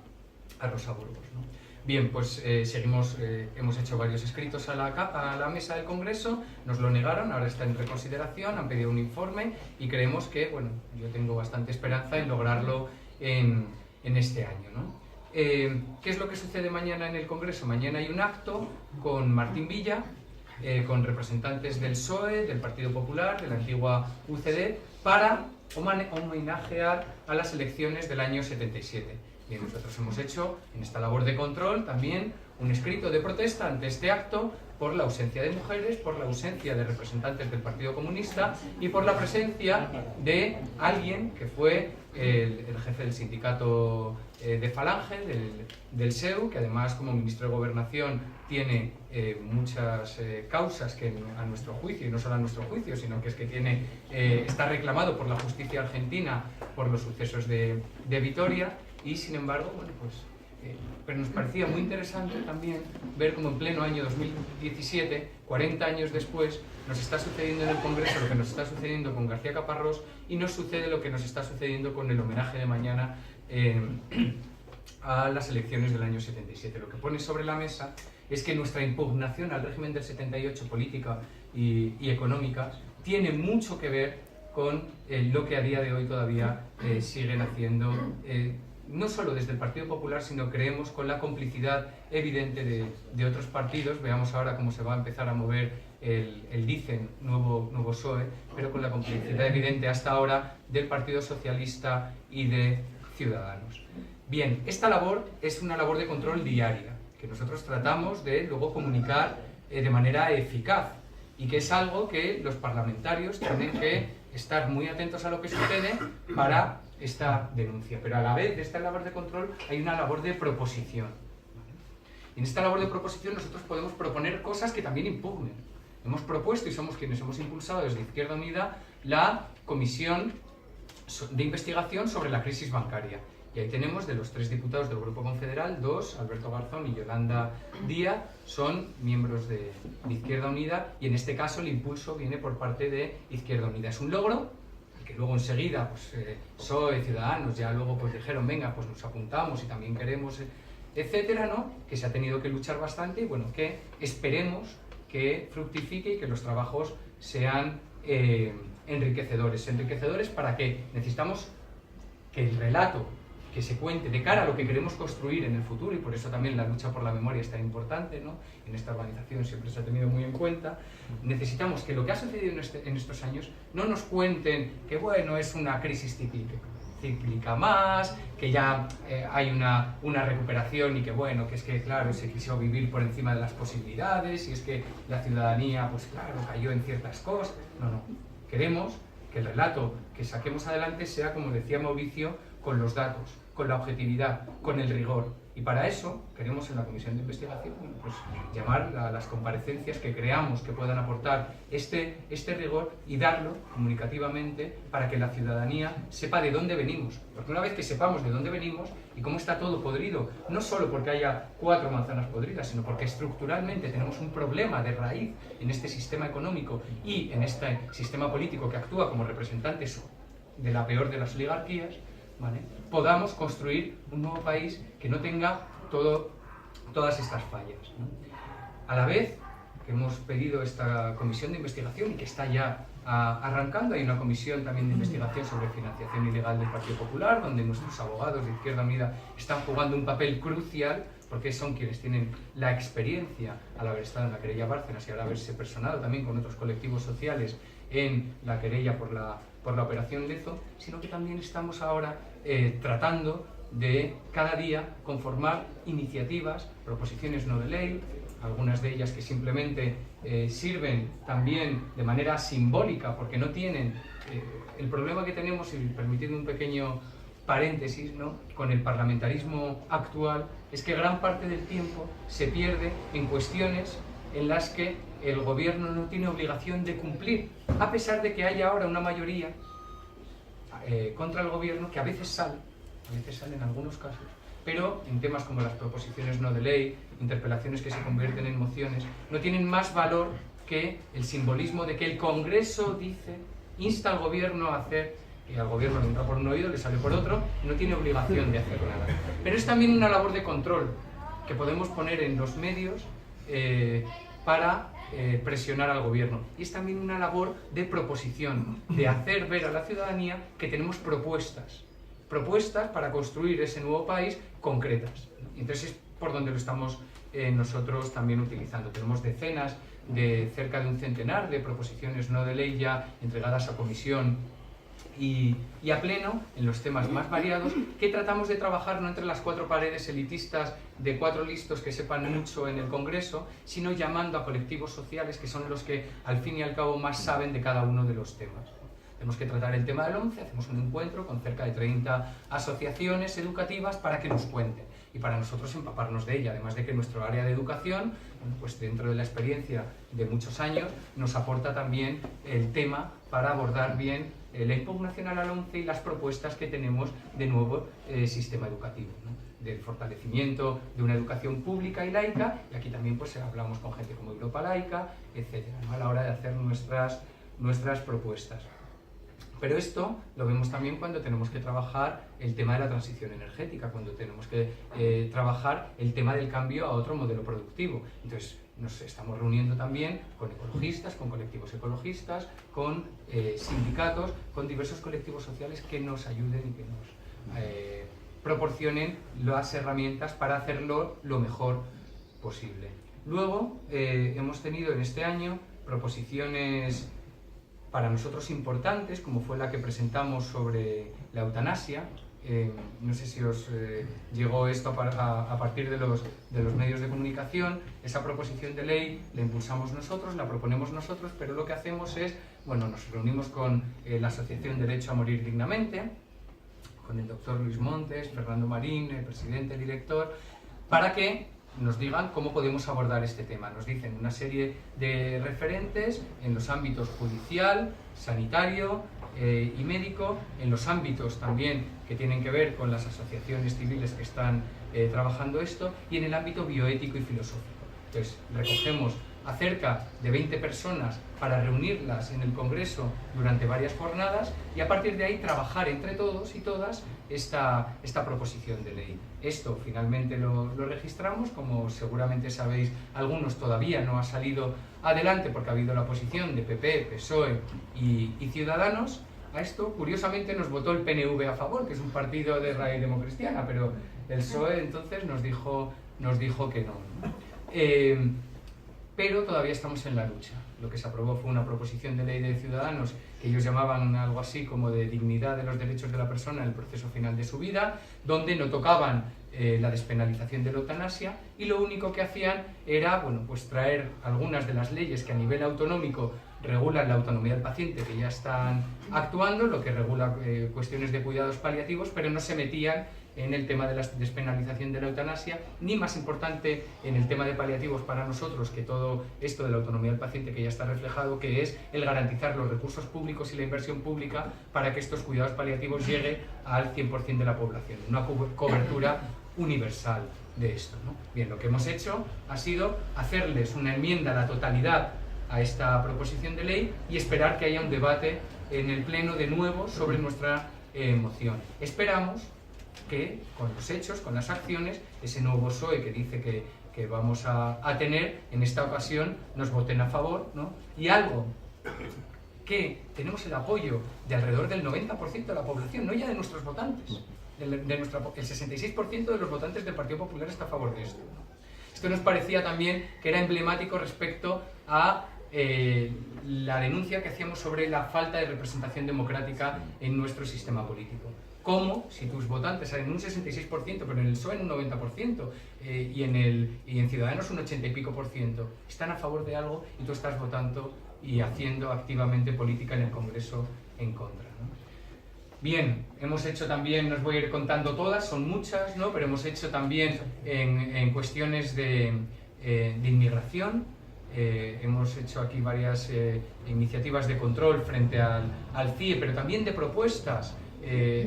Rosa Burgos, ¿no? Bien, pues seguimos, hemos hecho varios escritos a la mesa del Congreso, nos lo negaron, ahora está en reconsideración, han pedido un informe y creemos que, bueno, yo tengo bastante esperanza en lograrlo en este año, ¿no? ¿Qué es lo que sucede mañana en el Congreso? Mañana hay un acto con Martín Villa, con representantes del PSOE, del Partido Popular, de la antigua UCD, para homenajear a las elecciones del año 77. Y nosotros hemos hecho en esta labor de control también un escrito de protesta ante este acto por la ausencia de mujeres, por la ausencia de representantes del Partido Comunista y por la presencia de alguien que fue el jefe del sindicato de Falange, del SEU, que además como ministro de Gobernación tiene muchas causas que a nuestro juicio, y no solo a nuestro juicio, sino que es que está reclamado por la justicia argentina por los sucesos de Vitoria. Y sin embargo, bueno, pues, pero nos parecía muy interesante también ver cómo en pleno año 2017, 40 años después, nos está sucediendo en el Congreso lo que nos está sucediendo con García Caparrós y nos sucede lo que nos está sucediendo con el homenaje de mañana a las elecciones del año 77. Lo que pone sobre la mesa es que nuestra impugnación al régimen del 78, política y económica, tiene mucho que ver con lo que a día de hoy todavía siguen haciendo no solo desde el Partido Popular, sino creemos con la complicidad evidente de otros partidos. Veamos ahora cómo se va a empezar a mover el dicen nuevo PSOE, pero con la complicidad evidente hasta ahora del Partido Socialista y de Ciudadanos. Bien, esta labor es una labor de control diaria, que nosotros tratamos de luego comunicar de manera eficaz, y que es algo que los parlamentarios tienen que estar muy atentos a lo que sucede para esta denuncia. Pero a la vez de esta labor de control hay una labor de proposición. Y en esta labor de proposición nosotros podemos proponer cosas que también impugnen. Hemos propuesto, y somos quienes hemos impulsado desde Izquierda Unida, la comisión de investigación sobre la crisis bancaria. Y ahí tenemos, de los 3 diputados del Grupo Confederal, 2, Alberto Garzón y Yolanda Díaz, son miembros de Izquierda Unida, y en este caso el impulso viene por parte de Izquierda Unida. Es un logro que luego enseguida pues, PSOE, Ciudadanos, ya luego pues dijeron, venga, pues nos apuntamos y también queremos, etcétera, ¿no? Que se ha tenido que luchar bastante y bueno, que esperemos que fructifique y que los trabajos sean enriquecedores. Enriquecedores para que necesitamos que el relato que se cuente de cara a lo que queremos construir en el futuro, y por eso también la lucha por la memoria es tan importante, ¿no? En esta organización siempre se ha tenido muy en cuenta. Necesitamos que lo que ha sucedido en estos años no nos cuenten que bueno, es una crisis cíclica más, que ya hay una recuperación y que bueno, que es que claro, se quiso vivir por encima de las posibilidades y es que la ciudadanía pues claro, cayó en ciertas cosas. No, queremos que el relato que saquemos adelante sea, como decía Mauricio, con los datos, con la objetividad, con el rigor. Y para eso queremos en la comisión de investigación pues, llamar a las comparecencias que creamos que puedan aportar este rigor y darlo comunicativamente para que la ciudadanía sepa de dónde venimos. Porque una vez que sepamos de dónde venimos y cómo está todo podrido, no solo porque haya 4 manzanas podridas, sino porque estructuralmente tenemos un problema de raíz en este sistema económico y en este sistema político que actúa como representantes de la peor de las oligarquías, ¿vale? Podamos construir un nuevo país que no tenga todas estas fallas, ¿no? A la vez que hemos pedido esta comisión de investigación y que está ya arrancando, hay una comisión también de investigación sobre financiación ilegal del Partido Popular, donde nuestros abogados de Izquierda Unida están jugando un papel crucial, porque son quienes tienen la experiencia al haber estado en la querella Bárcenas y al haberse personado también con otros colectivos sociales en la querella por la operación Lezo, sino que también estamos ahora tratando de cada día conformar iniciativas, proposiciones no de ley, algunas de ellas que simplemente sirven también de manera simbólica porque no tienen el problema que tenemos, y permitidme un pequeño paréntesis, ¿no?, con el parlamentarismo actual, es que gran parte del tiempo se pierde en cuestiones en las que el gobierno no tiene obligación de cumplir, a pesar de que haya ahora una mayoría contra el gobierno que a veces sale en algunos casos, pero en temas como las proposiciones no de ley, interpelaciones que se convierten en mociones, no tienen más valor que el simbolismo de que el Congreso dice, insta al gobierno a hacer, y al gobierno le entra por un oído, le sale por otro, y no tiene obligación de hacer nada. Pero es también una labor de control que podemos poner en los medios para presionar al gobierno. Y es también una labor de proposición, de hacer ver a la ciudadanía que tenemos propuestas para construir ese nuevo país concretas. Y entonces es por donde lo estamos nosotros también utilizando. Tenemos decenas, de cerca de un centenar de proposiciones no de ley ya entregadas a comisión y a pleno en los temas más variados, que tratamos de trabajar no entre las cuatro paredes elitistas de cuatro listos que sepan mucho en el Congreso, sino llamando a colectivos sociales que son los que al fin y al cabo más saben de cada uno de los temas. Tenemos que tratar el tema del 11, hacemos un encuentro con cerca de 30 asociaciones educativas para que nos cuenten y para nosotros empaparnos de ella, además de que nuestro área de educación, pues dentro de la experiencia de muchos años, nos aporta también el tema para abordar bien la impugnación a la 11 y las propuestas que tenemos de nuevo sistema educativo, ¿no?, del fortalecimiento de una educación pública y laica, y aquí también pues hablamos con gente como Europa Laica, etcétera, ¿no?, a la hora de hacer nuestras propuestas. Pero esto lo vemos también cuando tenemos que trabajar el tema de la transición energética, cuando tenemos que trabajar el tema del cambio a otro modelo productivo. Entonces nos estamos reuniendo también con ecologistas, con colectivos ecologistas, con sindicatos, con diversos colectivos sociales que nos ayuden y que nos proporcionen las herramientas para hacerlo lo mejor posible. Luego hemos tenido en este año proposiciones para nosotros importantes, como fue la que presentamos sobre la eutanasia. No sé si os llegó esto a partir de los medios de comunicación. Esa proposición de ley la impulsamos nosotros, la proponemos nosotros, pero lo que hacemos es, bueno, nos reunimos con la Asociación Derecho a Morir Dignamente, con el doctor Luis Montes, Fernando Marín, el presidente, el director, para que nos digan cómo podemos abordar este tema. Nos dicen una serie de referentes en los ámbitos judicial, sanitario y médico, en los ámbitos también que tienen que ver con las asociaciones civiles que están trabajando esto, y en el ámbito bioético y filosófico. Entonces, recogemos a cerca de 20 personas para reunirlas en el Congreso durante varias jornadas y a partir de ahí trabajar entre todos y todas esta proposición de ley. Esto finalmente lo registramos, como seguramente sabéis algunos, todavía no ha salido adelante porque ha habido la oposición de PP, PSOE y Ciudadanos. A esto, curiosamente, nos votó el PNV a favor, que es un partido de raíz democristiana, pero el PSOE entonces nos dijo que no, ¿no? Pero todavía estamos en la lucha. Lo que se aprobó fue una proposición de ley de Ciudadanos que ellos llamaban algo así como de dignidad de los derechos de la persona en el proceso final de su vida, donde no tocaban la despenalización de la eutanasia, y lo único que hacían era, bueno, pues traer algunas de las leyes que a nivel autonómico regulan la autonomía del paciente, que ya están actuando, lo que regula cuestiones de cuidados paliativos, pero no se metían en el tema de la despenalización de la eutanasia, ni, más importante, en el tema de paliativos para nosotros, que todo esto de la autonomía del paciente que ya está reflejado, que es el garantizar los recursos públicos y la inversión pública para que estos cuidados paliativos lleguen al 100% de la población, una cobertura universal de esto, ¿no? Bien, lo que hemos hecho ha sido hacerles una enmienda a la totalidad a esta proposición de ley y esperar que haya un debate en el Pleno de nuevo sobre nuestra moción. Esperamos que con los hechos, con las acciones, ese nuevo PSOE que dice que vamos a tener, en esta ocasión nos voten a favor, ¿no? Y algo que tenemos el apoyo de alrededor del 90% de la población, no ya de nuestros votantes, el 66% de los votantes del Partido Popular está a favor de esto. Esto nos parecía también que era emblemático respecto a la denuncia que hacíamos sobre la falta de representación democrática en nuestro sistema político. ¿Cómo? Si tus votantes en un 66%, pero en el PSOE en un 90%, y en Ciudadanos un 80 y pico %, están a favor de algo y tú estás votando y haciendo activamente política en el Congreso en contra, ¿no? Bien, hemos hecho también, no os voy a ir contando todas, son muchas, ¿no? Pero hemos hecho también en cuestiones de inmigración, hemos hecho aquí varias iniciativas de control frente al CIE, pero también de propuestas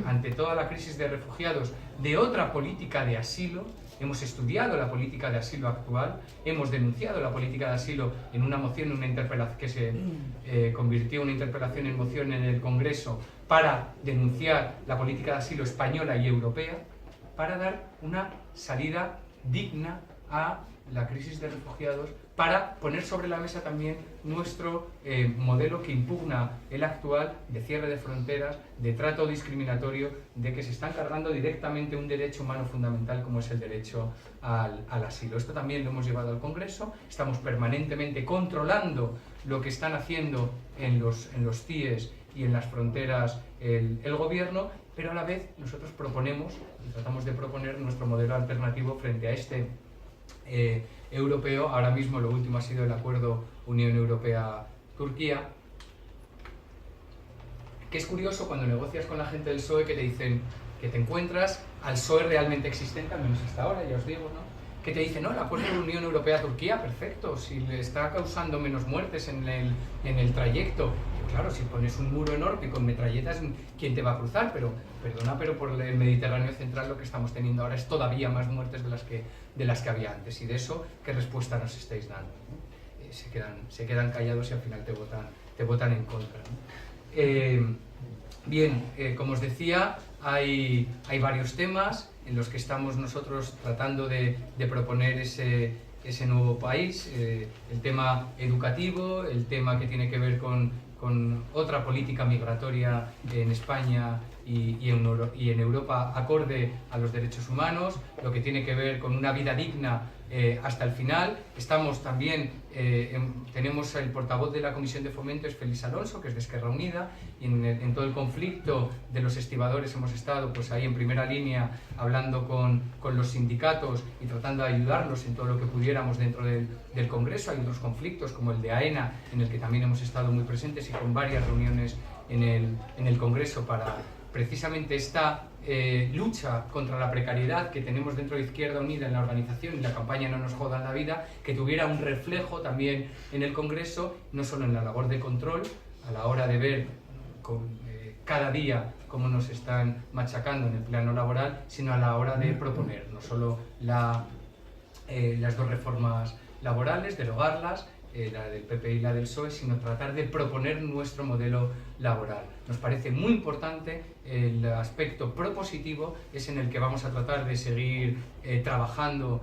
ante toda la crisis de refugiados, de otra política de asilo. Hemos estudiado la política de asilo actual, hemos denunciado la política de asilo en una moción, una interpelación que se convirtió en una interpelación en moción en el Congreso para denunciar la política de asilo española y europea, para dar una salida digna a la crisis de refugiados, para poner sobre la mesa también nuestro modelo que impugna el actual de cierre de fronteras, de trato discriminatorio, de que se están cargando directamente un derecho humano fundamental como es el derecho al asilo. Esto también lo hemos llevado al Congreso, estamos permanentemente controlando lo que están haciendo en los CIEs y en las fronteras el gobierno, pero a la vez nosotros proponemos y tratamos de proponer nuestro modelo alternativo frente a este europeo. Ahora mismo lo último ha sido el acuerdo Unión Europea-Turquía, que es curioso cuando negocias con la gente del PSOE que te dicen que te encuentras al PSOE realmente existente, al menos hasta ahora, ya os digo, ¿no? Que te dicen, no, el acuerdo de Unión Europea-Turquía, perfecto, si le está causando menos muertes en el trayecto. Claro, si pones un muro enorme con metralletas, ¿quién te va a cruzar? Pero, perdona, pero por el Mediterráneo central lo que estamos teniendo ahora es todavía más muertes de las que había antes. Y de eso, ¿qué respuesta nos estáis dando, ¿no? Se quedan callados y al final te votan en contra, ¿no? Bien, como os decía, hay varios temas en los que estamos nosotros tratando de proponer ese nuevo país, el tema educativo, el tema que tiene que ver con otra política migratoria en España y en Europa acorde a los derechos humanos, lo que tiene que ver con una vida digna hasta el final. Estamos también, tenemos el portavoz de la Comisión de Fomento, es Félix Alonso, que es de Esquerra Unida, y en todo el conflicto de los estibadores hemos estado pues ahí en primera línea hablando con los sindicatos y tratando de ayudarlos en todo lo que pudiéramos dentro del Congreso. Hay otros conflictos como el de AENA, en el que también hemos estado muy presentes y con varias reuniones en el Congreso para precisamente esta lucha contra la precariedad que tenemos dentro de Izquierda Unida en la organización y la campaña No nos jodan la vida, que tuviera un reflejo también en el Congreso, no solo en la labor de control, a la hora de ver cada día cómo nos están machacando en el plano laboral, sino a la hora de proponer no solo las dos reformas laborales, derogarlas, la del PP y la del PSOE, sino tratar de proponer nuestro modelo laboral. Nos parece muy importante el aspecto propositivo, es en el que vamos a tratar de seguir trabajando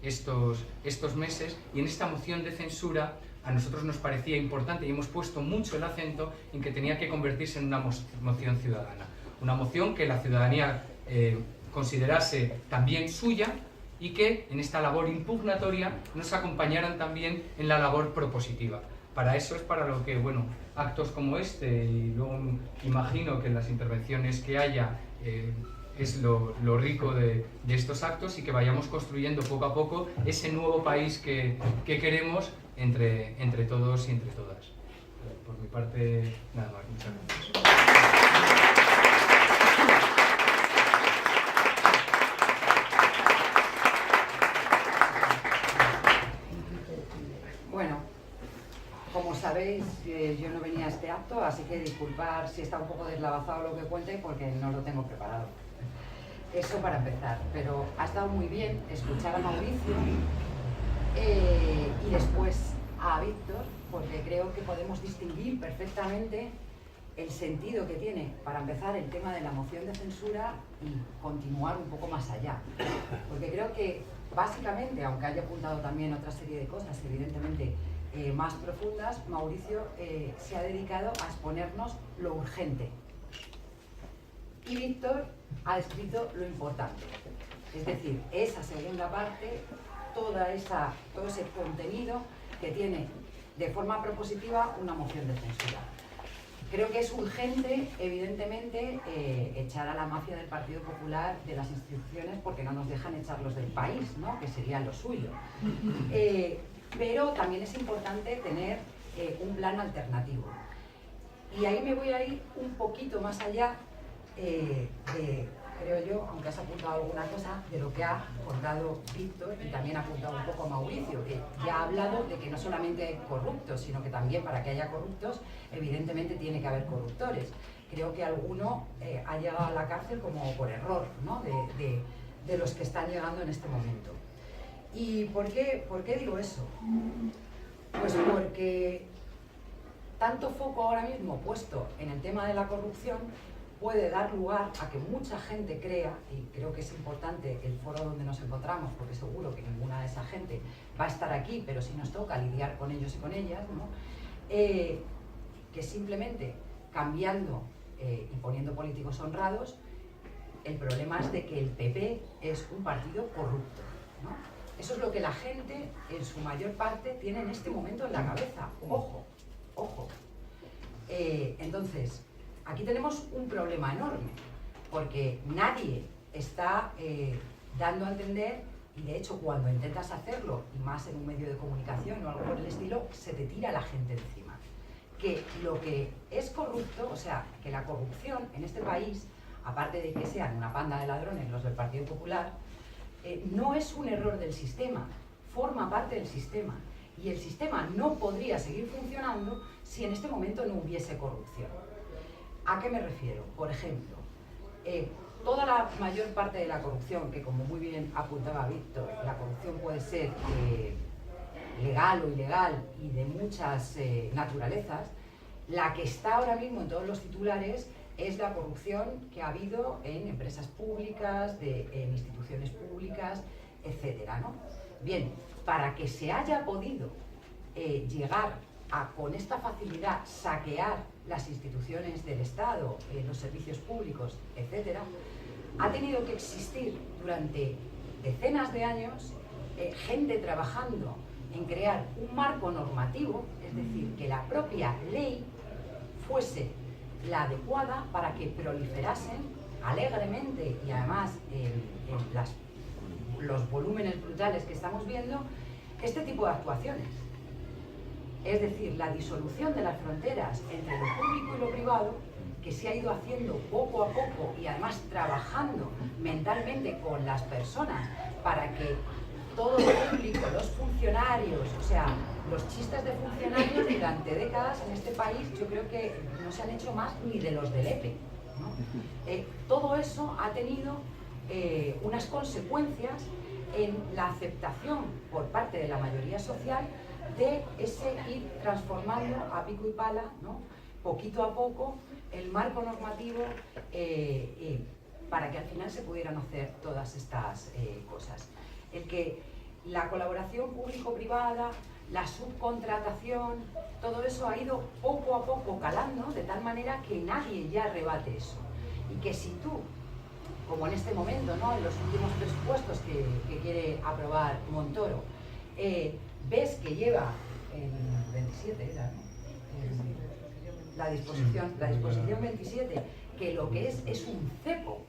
estos meses, y en esta moción de censura a nosotros nos parecía importante y hemos puesto mucho el acento en que tenía que convertirse en una moción ciudadana, una moción que la ciudadanía considerase también suya, y que en esta labor impugnatoria nos acompañaran también en la labor propositiva. Para eso es para lo que, bueno, actos como este, y luego imagino que en las intervenciones que haya es lo rico de estos actos, y que vayamos construyendo poco a poco ese nuevo país que queremos entre todos y entre todas. Por mi parte, nada más. Muchas gracias. Bueno, como sabéis, yo no venía a este acto, así que disculpar si está un poco deslavazado lo que cuente, porque no lo tengo preparado. Eso para empezar, pero ha estado muy bien escuchar a Mauricio y después a Víctor, porque creo que podemos distinguir perfectamente el sentido que tiene, para empezar, el tema de la moción de censura y continuar un poco más allá. Porque creo que, básicamente, aunque haya apuntado también otra serie de cosas, evidentemente más profundas, Mauricio se ha dedicado a exponernos lo urgente. Y Víctor ha descrito lo importante. Es decir, esa segunda parte, todo ese contenido que tiene de forma propositiva una moción de censura. Creo que es urgente, evidentemente, echar a la mafia del Partido Popular de las instituciones porque no nos dejan echarlos del país, ¿no? Que sería lo suyo. Pero también es importante tener un plan alternativo. Y ahí me voy a ir un poquito más allá creo yo, aunque has apuntado alguna cosa, de lo que ha contado Víctor y también ha apuntado un poco Mauricio, que ya ha hablado de que no solamente hay corruptos, sino que también para que haya corruptos, evidentemente tiene que haber corruptores. Creo que alguno ha llegado a la cárcel como por error, ¿no? de los que están llegando en este momento. ¿Y por qué digo eso? Pues porque tanto foco ahora mismo puesto en el tema de la corrupción puede dar lugar a que mucha gente crea, y creo que es importante el foro donde nos encontramos, porque seguro que ninguna de esa gente va a estar aquí, pero sí nos toca lidiar con ellos y con ellas, ¿no? Que simplemente cambiando y poniendo políticos honrados, el problema es de que el PP es un partido corrupto, ¿no? Eso es lo que la gente, en su mayor parte, tiene en este momento en la cabeza. Ojo, ojo. Entonces, aquí tenemos un problema enorme, porque nadie está dando a entender, y de hecho cuando intentas hacerlo, y más en un medio de comunicación o algo por el estilo, se te tira la gente encima. Que lo que es corrupto, o sea, que la corrupción en este país, aparte de que sean una panda de ladrones los del Partido Popular, no es un error del sistema, forma parte del sistema. Y el sistema no podría seguir funcionando si en este momento no hubiese corrupción. ¿A qué me refiero? Por ejemplo, toda la mayor parte de la corrupción, que como muy bien apuntaba Víctor, la corrupción puede ser legal o ilegal y de muchas naturalezas, la que está ahora mismo en todos los titulares es la corrupción que ha habido en empresas públicas, en instituciones públicas, etcétera, ¿no? Bien, para que se haya podido llegar a, con esta facilidad, saquear las instituciones del Estado, los servicios públicos, etcétera, ha tenido que existir durante decenas de años gente trabajando en crear un marco normativo, es decir, que la propia ley fuese la adecuada para que proliferasen alegremente y además los volúmenes brutales que estamos viendo, este tipo de actuaciones. Es decir, la disolución de las fronteras entre lo público y lo privado, que se ha ido haciendo poco a poco y además trabajando mentalmente con las personas para que todo lo público, los funcionarios, o sea, los chistes de funcionarios durante décadas en este país yo creo que no se han hecho más ni de los del EPE, ¿no? Todo eso ha tenido unas consecuencias en la aceptación por parte de la mayoría social de ese ir transformando a pico y pala, ¿no? Poquito a poco el marco normativo para que al final se pudieran hacer todas estas cosas. El que la colaboración público-privada, la subcontratación, todo eso ha ido poco a poco calando de tal manera que nadie ya rebate eso. Y que si tú, como en este momento, ¿no? En los últimos presupuestos que quiere aprobar Montoro, ves que lleva el 27, ¿era, no? La disposición 27, que lo que es un cepo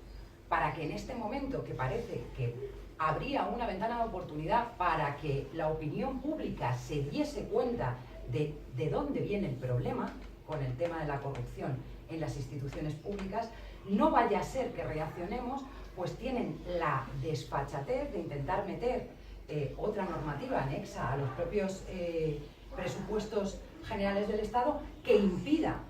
para que en este momento que parece que habría una ventana de oportunidad para que la opinión pública se diese cuenta de dónde viene el problema con el tema de la corrupción en las instituciones públicas, no vaya a ser que reaccionemos, pues tienen la desfachatez de intentar meter otra normativa anexa a los propios presupuestos generales del Estado que impida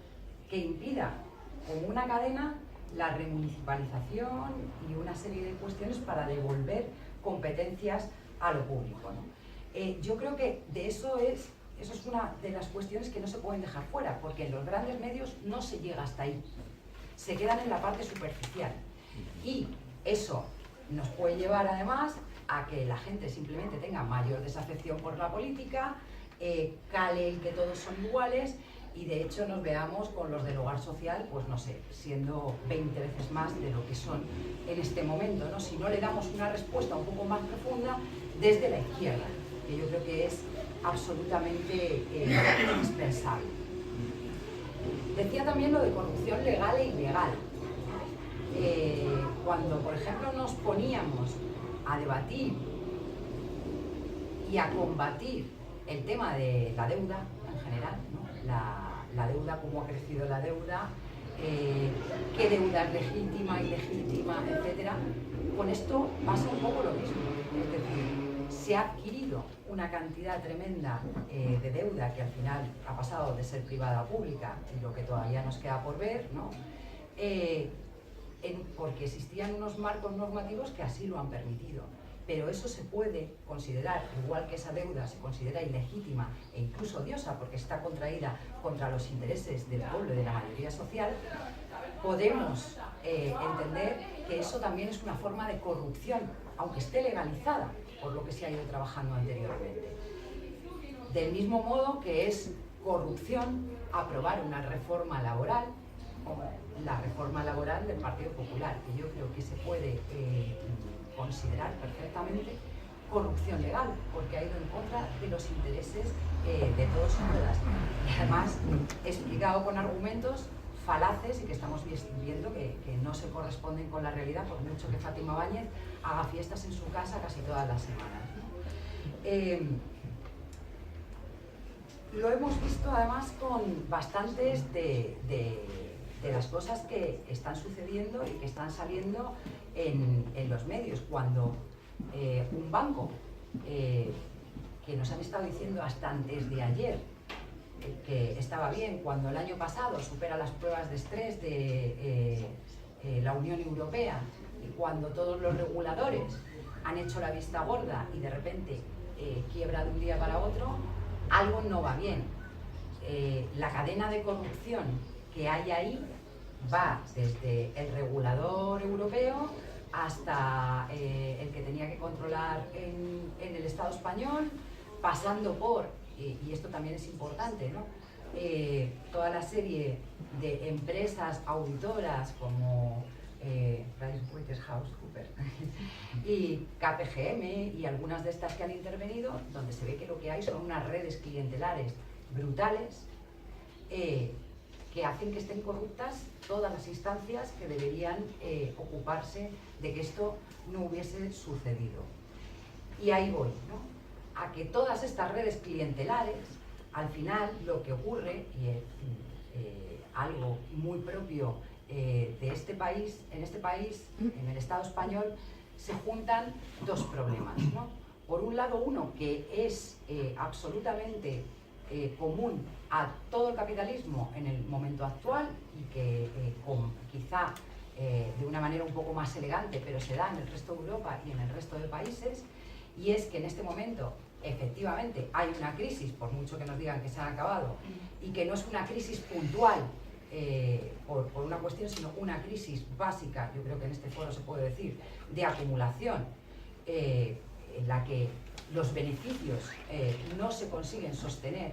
como una cadena la remunicipalización y una serie de cuestiones para devolver competencias a lo público, ¿no? Yo creo que eso es una de las cuestiones que no se pueden dejar fuera, porque en los grandes medios no se llega hasta ahí, se quedan en la parte superficial y eso nos puede llevar además a que la gente simplemente tenga mayor desafección por la política, cale el que todos son iguales y de hecho nos veamos con los del hogar social, pues no sé, siendo 20 veces más de lo que son en este momento, ¿no? Si no le damos una respuesta un poco más profunda desde la izquierda, que yo creo que es absolutamente indispensable. Decía también lo de corrupción legal e ilegal. Cuando, por ejemplo, nos poníamos a debatir y a combatir el tema de la deuda en general, ¿no? La deuda, cómo ha crecido la deuda, qué deuda es legítima, ilegítima, etc. Con esto pasa un poco lo mismo. Es decir, se ha adquirido una cantidad tremenda de deuda que al final ha pasado de ser privada a pública, y lo que todavía nos queda por ver, ¿no? Porque existían unos marcos normativos que así lo han permitido. Pero eso se puede considerar, igual que esa deuda se considera ilegítima e incluso odiosa porque está contraída contra los intereses del pueblo y de la mayoría social, podemos entender que eso también es una forma de corrupción, aunque esté legalizada por lo que se ha ido trabajando anteriormente. Del mismo modo que es corrupción aprobar una reforma laboral, como la reforma laboral del Partido Popular, que yo creo que se puede considerar perfectamente corrupción legal, porque ha ido en contra de los intereses de todos y todas. Y además, explicado con argumentos falaces y que estamos viendo que no se corresponden con la realidad, por mucho que Fátima Báñez haga fiestas en su casa casi todas las semanas, ¿no? Lo hemos visto además con bastantes de las cosas que están sucediendo y que están saliendo en los medios, cuando un banco que nos han estado diciendo hasta antes de ayer que estaba bien, cuando el año pasado supera las pruebas de estrés de la Unión Europea, y cuando todos los reguladores han hecho la vista gorda y de repente quiebra de un día para otro, algo no va bien. La cadena de corrupción que hay ahí va desde el regulador europeo hasta el que tenía que controlar en el Estado español, pasando por, y esto también es importante, ¿no? Toda la serie de empresas auditoras como PricewaterhouseCoopers y KPMG y algunas de estas que han intervenido, donde se ve que lo que hay son unas redes clientelares brutales que hacen que estén corruptas todas las instancias que deberían ocuparse de que esto no hubiese sucedido. Y ahí voy, ¿no? A que todas estas redes clientelares, al final lo que ocurre, y es algo muy propio de este país, en el Estado español, se juntan dos problemas, ¿no? Por un lado, uno que es absolutamente común a todo el capitalismo en el momento actual y que quizá de una manera un poco más elegante, pero se da en el resto de Europa y en el resto de países, y es que en este momento efectivamente hay una crisis, por mucho que nos digan que se ha acabado, y que no es una crisis puntual por una cuestión, sino una crisis básica, yo creo que en este foro se puede decir, de acumulación, en la que los beneficios no se consiguen sostener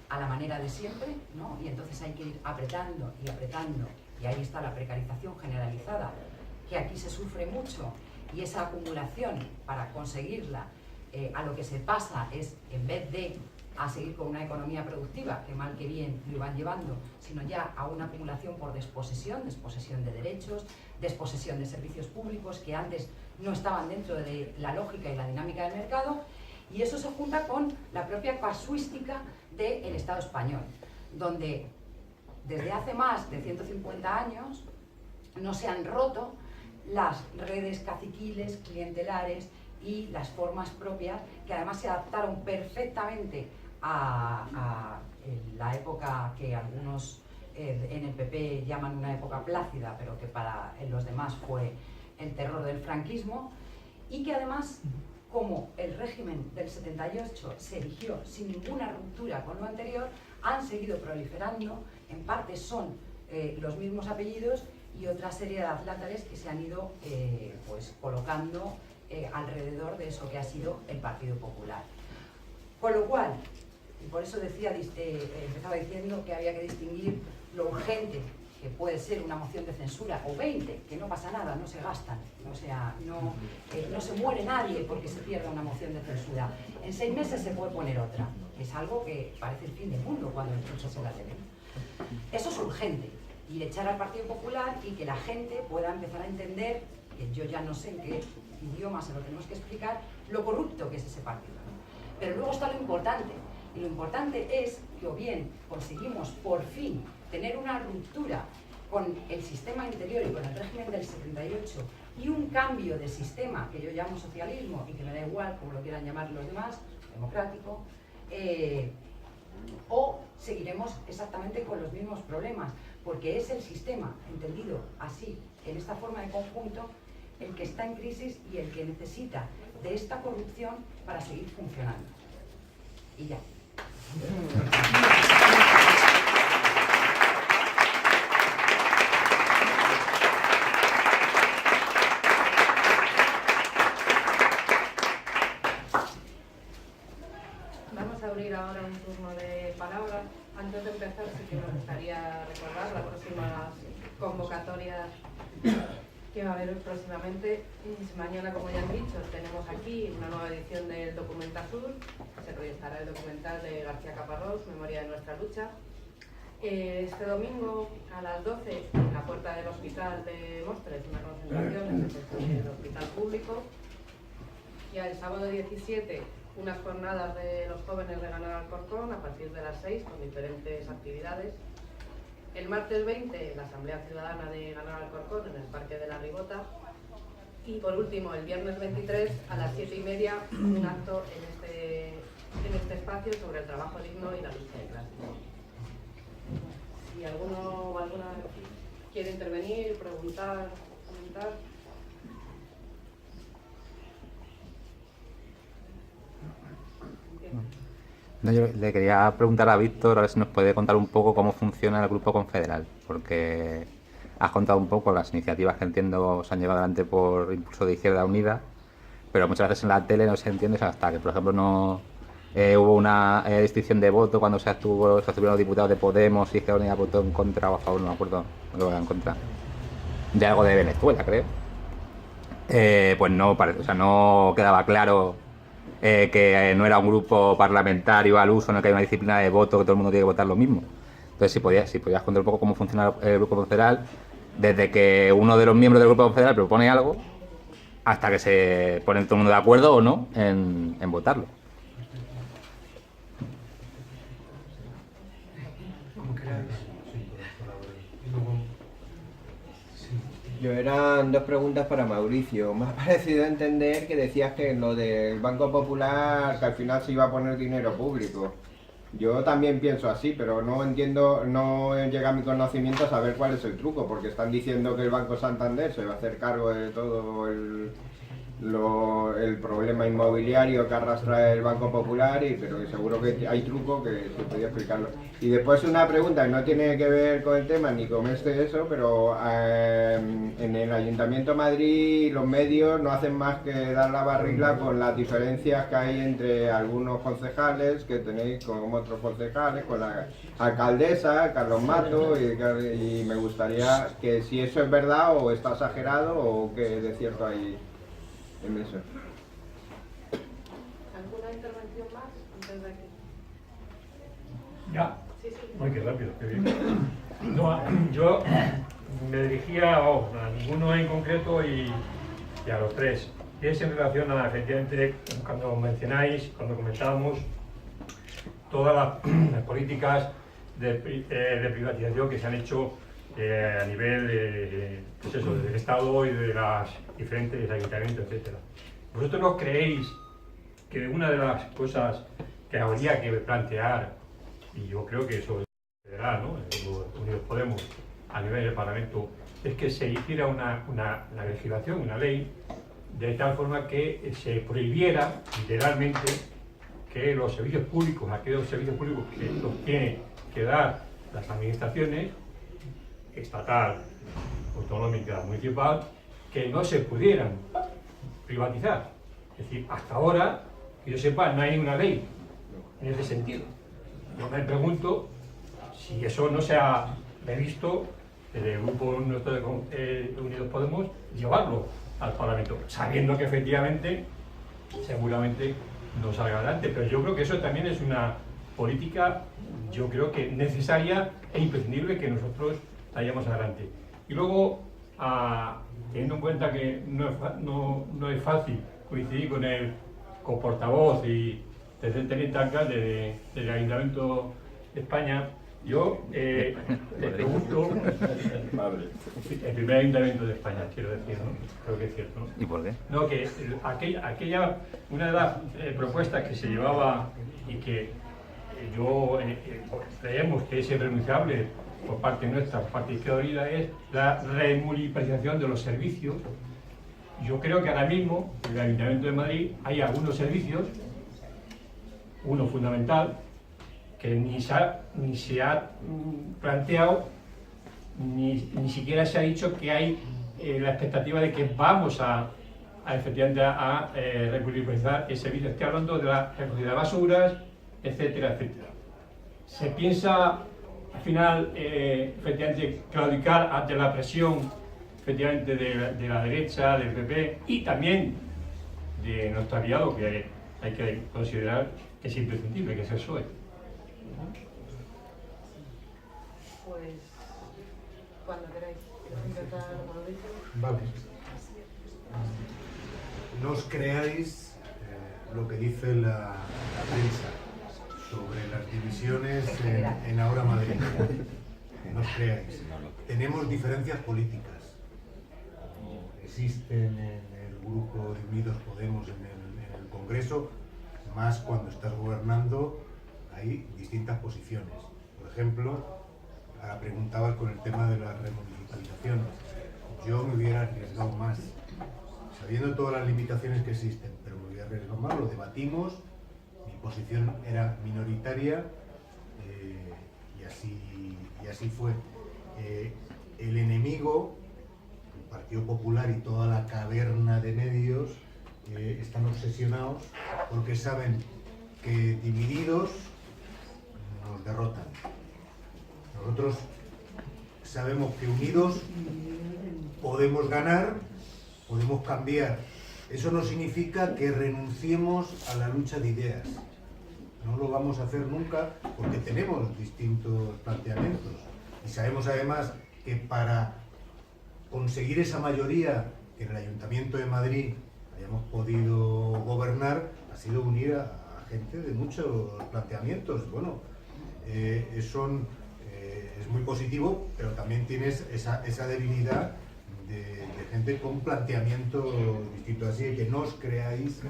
a la manera de siempre, ¿no? Y entonces hay que ir apretando y apretando, y ahí está la precarización generalizada, que aquí se sufre mucho, y esa acumulación para conseguirla, a lo que se pasa es, en vez de a seguir con una economía productiva, que mal que bien lo iban llevando, sino ya a una acumulación por desposesión de derechos, desposesión de servicios públicos que antes no estaban dentro de la lógica y la dinámica del mercado, y eso se junta con la propia casuística del Estado español, donde desde hace más de 150 años no se han roto las redes caciquiles, clientelares y las formas propias, que además se adaptaron perfectamente a la época que algunos en el PP llaman una época plácida, pero que para los demás fue el terror del franquismo, y que además, como el régimen del 78 se erigió sin ninguna ruptura con lo anterior, han seguido proliferando. En parte son los mismos apellidos y otra serie de atlátares que se han ido pues colocando alrededor de eso que ha sido el Partido Popular. Con lo cual, Y por eso empezaba diciendo que había que distinguir lo urgente, que puede ser una moción de censura, o 20, que no pasa nada, no se gastan, o sea, no se muere nadie porque se pierda una moción de censura. En 6 meses se puede poner otra, que es algo que parece el fin del mundo cuando escuchas en la tele. Eso es urgente, y echar al Partido Popular y que la gente pueda empezar a entender, que yo ya no sé en qué idioma se lo tenemos que explicar, lo corrupto que es ese partido, ¿no? Pero luego está lo importante, y lo importante es que o bien conseguimos por fin tener una ruptura con el sistema interior y con el régimen del 78 y un cambio de sistema que yo llamo socialismo y que me da igual como lo quieran llamar los demás, democrático, o seguiremos exactamente con los mismos problemas, porque es el sistema entendido así, en esta forma de conjunto, el que está en crisis y el que necesita de esta corrupción para seguir funcionando. Y ya. Vamos a abrir ahora un turno de palabras. Antes de empezar, sí que me gustaría recordar las próximas convocatorias que va a haber próximamente. Mañana, como ya han dicho, tenemos aquí una nueva edición del Documental Sur. Se proyectará el documental de García Caparrós, Memoria de nuestra lucha. Este domingo a las 12, en la puerta del hospital de Mostres, una concentración en el hospital público. Y el sábado 17, unas jornadas de los jóvenes de Ganar Alcorcón a partir de las 6 con diferentes actividades. El martes 20, la Asamblea Ciudadana de Ganar Alcorcón en el Parque de la Ribota. Y por último, el viernes 23 a las 7:30, un acto en este espacio sobre el trabajo digno y la lucha de clases. Si alguno o alguna quiere intervenir, preguntar, comentar. No, yo le quería preguntar a Víctor a ver si nos puede contar un poco cómo funciona el Grupo Confederal, porque has contado un poco las iniciativas que entiendo se han llevado adelante por impulso de Izquierda Unida, pero muchas veces en la tele no se entiende hasta que, por ejemplo, no hubo una distinción de voto cuando se abstuvieron los diputados de Podemos y Izquierda Unida votó en contra o a favor, no me acuerdo, creo que en contra, de algo de Venezuela, creo. Pues no, no quedaba claro que no era un grupo parlamentario al uso en el que hay una disciplina de voto, que todo el mundo tiene que votar lo mismo. Entonces, si podías contar un poco cómo funciona el Grupo Confederal, desde que uno de los miembros del Grupo Confederal propone algo, hasta que se pone todo el mundo de acuerdo o no en votarlo. Eran 2 preguntas para Mauricio. Me ha parecido entender que decías que en lo del Banco Popular, que al final se iba a poner dinero público. Yo también pienso así, pero no entiendo, no llega a mi conocimiento a saber cuál es el truco, porque están diciendo que el Banco Santander se va a hacer cargo de todo el problema inmobiliario que arrastra el Banco Popular, pero seguro que hay truco que se podría explicarlo. Y después una pregunta que no tiene que ver con el tema ni con eso, pero en el Ayuntamiento de Madrid los medios no hacen más que dar la barrila con las diferencias que hay entre algunos concejales que tenéis con otros concejales, con la alcaldesa, Carlos Mato, y me gustaría que si eso es verdad o está exagerado o qué de cierto hay en eso. ¿Alguna intervención más antes de que...? Ya. Sí, sí. Uy, qué rápido, qué bien. No, yo me dirigía a ninguno en concreto y a los 3. Es en relación a, efectivamente, cuando mencionáis, cuando comentábamos todas las políticas de privatización que se han hecho a nivel del Estado y de los diferentes ayuntamientos, etc. ¿Vosotros no creéis que una de las cosas que habría que plantear, y yo creo que eso federal, ¿no? Unidos Podemos, a nivel del Parlamento, es que se hiciera una legislación, una ley, de tal forma que se prohibiera literalmente que los servicios públicos, aquellos servicios públicos que los tienen que dar las administraciones, estatal, autonómica, municipal, que no se pudieran privatizar. Es decir, hasta ahora, que yo sepa, no hay ninguna ley en ese sentido. yo me pregunto si eso no se ha previsto desde el grupo nuestro de Unidos Podemos llevarlo al Parlamento, sabiendo que efectivamente seguramente no salga adelante, pero yo creo que eso también es una política, yo creo que necesaria e imprescindible que nosotros vayamos adelante. Y luego, teniendo en cuenta que no es fácil coincidir con el portavoz y desde el teniente alcalde del Ayuntamiento de España, yo le pregunto, el primer ayuntamiento de España, quiero decir, ¿no? Creo que es cierto, ¿no? ¿Y por qué? No, que una de las propuestas que se llevaba y que creemos que es irrenunciable por parte nuestra, por parte de Izquierda Unida, es la remunicipalización de los servicios. Yo creo que ahora mismo en el Ayuntamiento de Madrid hay algunos servicios, uno fundamental, que ni se ha planteado, ni siquiera se ha dicho que hay la expectativa de que vamos efectivamente a remunicipalizar el servicio. Estoy hablando de la recogida de basuras, etcétera, etcétera. Se piensa al final efectivamente claudicar ante la presión efectivamente de la derecha, del PP y también de nuestro aliado, que hay que considerar que es imprescindible, que es el PSOE. Pues cuando queráis empezar, Mauricio. Vale. No os creáis lo que dice la prensa sobre las divisiones en Ahora Madrid. No os creáis. Tenemos diferencias políticas. Existen en el grupo de Unidos Podemos en el Congreso, más cuando estás gobernando hay distintas posiciones. Por ejemplo, ahora preguntabas con el tema de las remunicipalizaciones. Yo me hubiera arriesgado más, sabiendo todas las limitaciones que existen, pero me hubiera arriesgado más, lo debatimos, mi posición era minoritaria y así fue. El enemigo, el Partido Popular y toda la caverna de medios están obsesionados porque saben que divididos nos derrotan. Nosotros sabemos que unidos podemos ganar, podemos cambiar. Eso no significa que renunciemos a la lucha de ideas. No lo vamos a hacer nunca porque tenemos distintos planteamientos. Y sabemos además que para conseguir esa mayoría que en el Ayuntamiento de Madrid hayamos podido gobernar, ha sido unir a gente de muchos planteamientos. Bueno, es muy positivo, pero también tienes esa debilidad de gente con planteamientos distintos. Así que no os creáis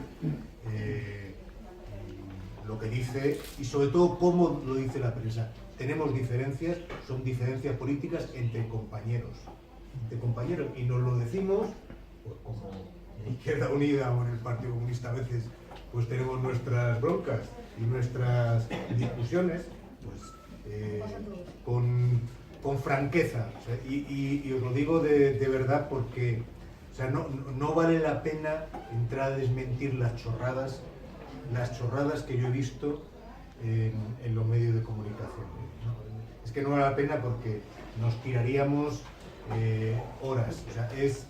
lo que dice y sobre todo cómo lo dice la prensa. Tenemos diferencias, son diferencias políticas entre compañeros. Y nos lo decimos, pues como en Izquierda Unida o en el Partido Comunista a veces pues tenemos nuestras broncas y nuestras discusiones, pues con franqueza. O sea, y os lo digo de verdad porque o sea, no vale la pena entrar a desmentir las chorradas que yo he visto en los medios de comunicación, ¿no? Es que no vale la pena porque nos tiraríamos horas. O sea, es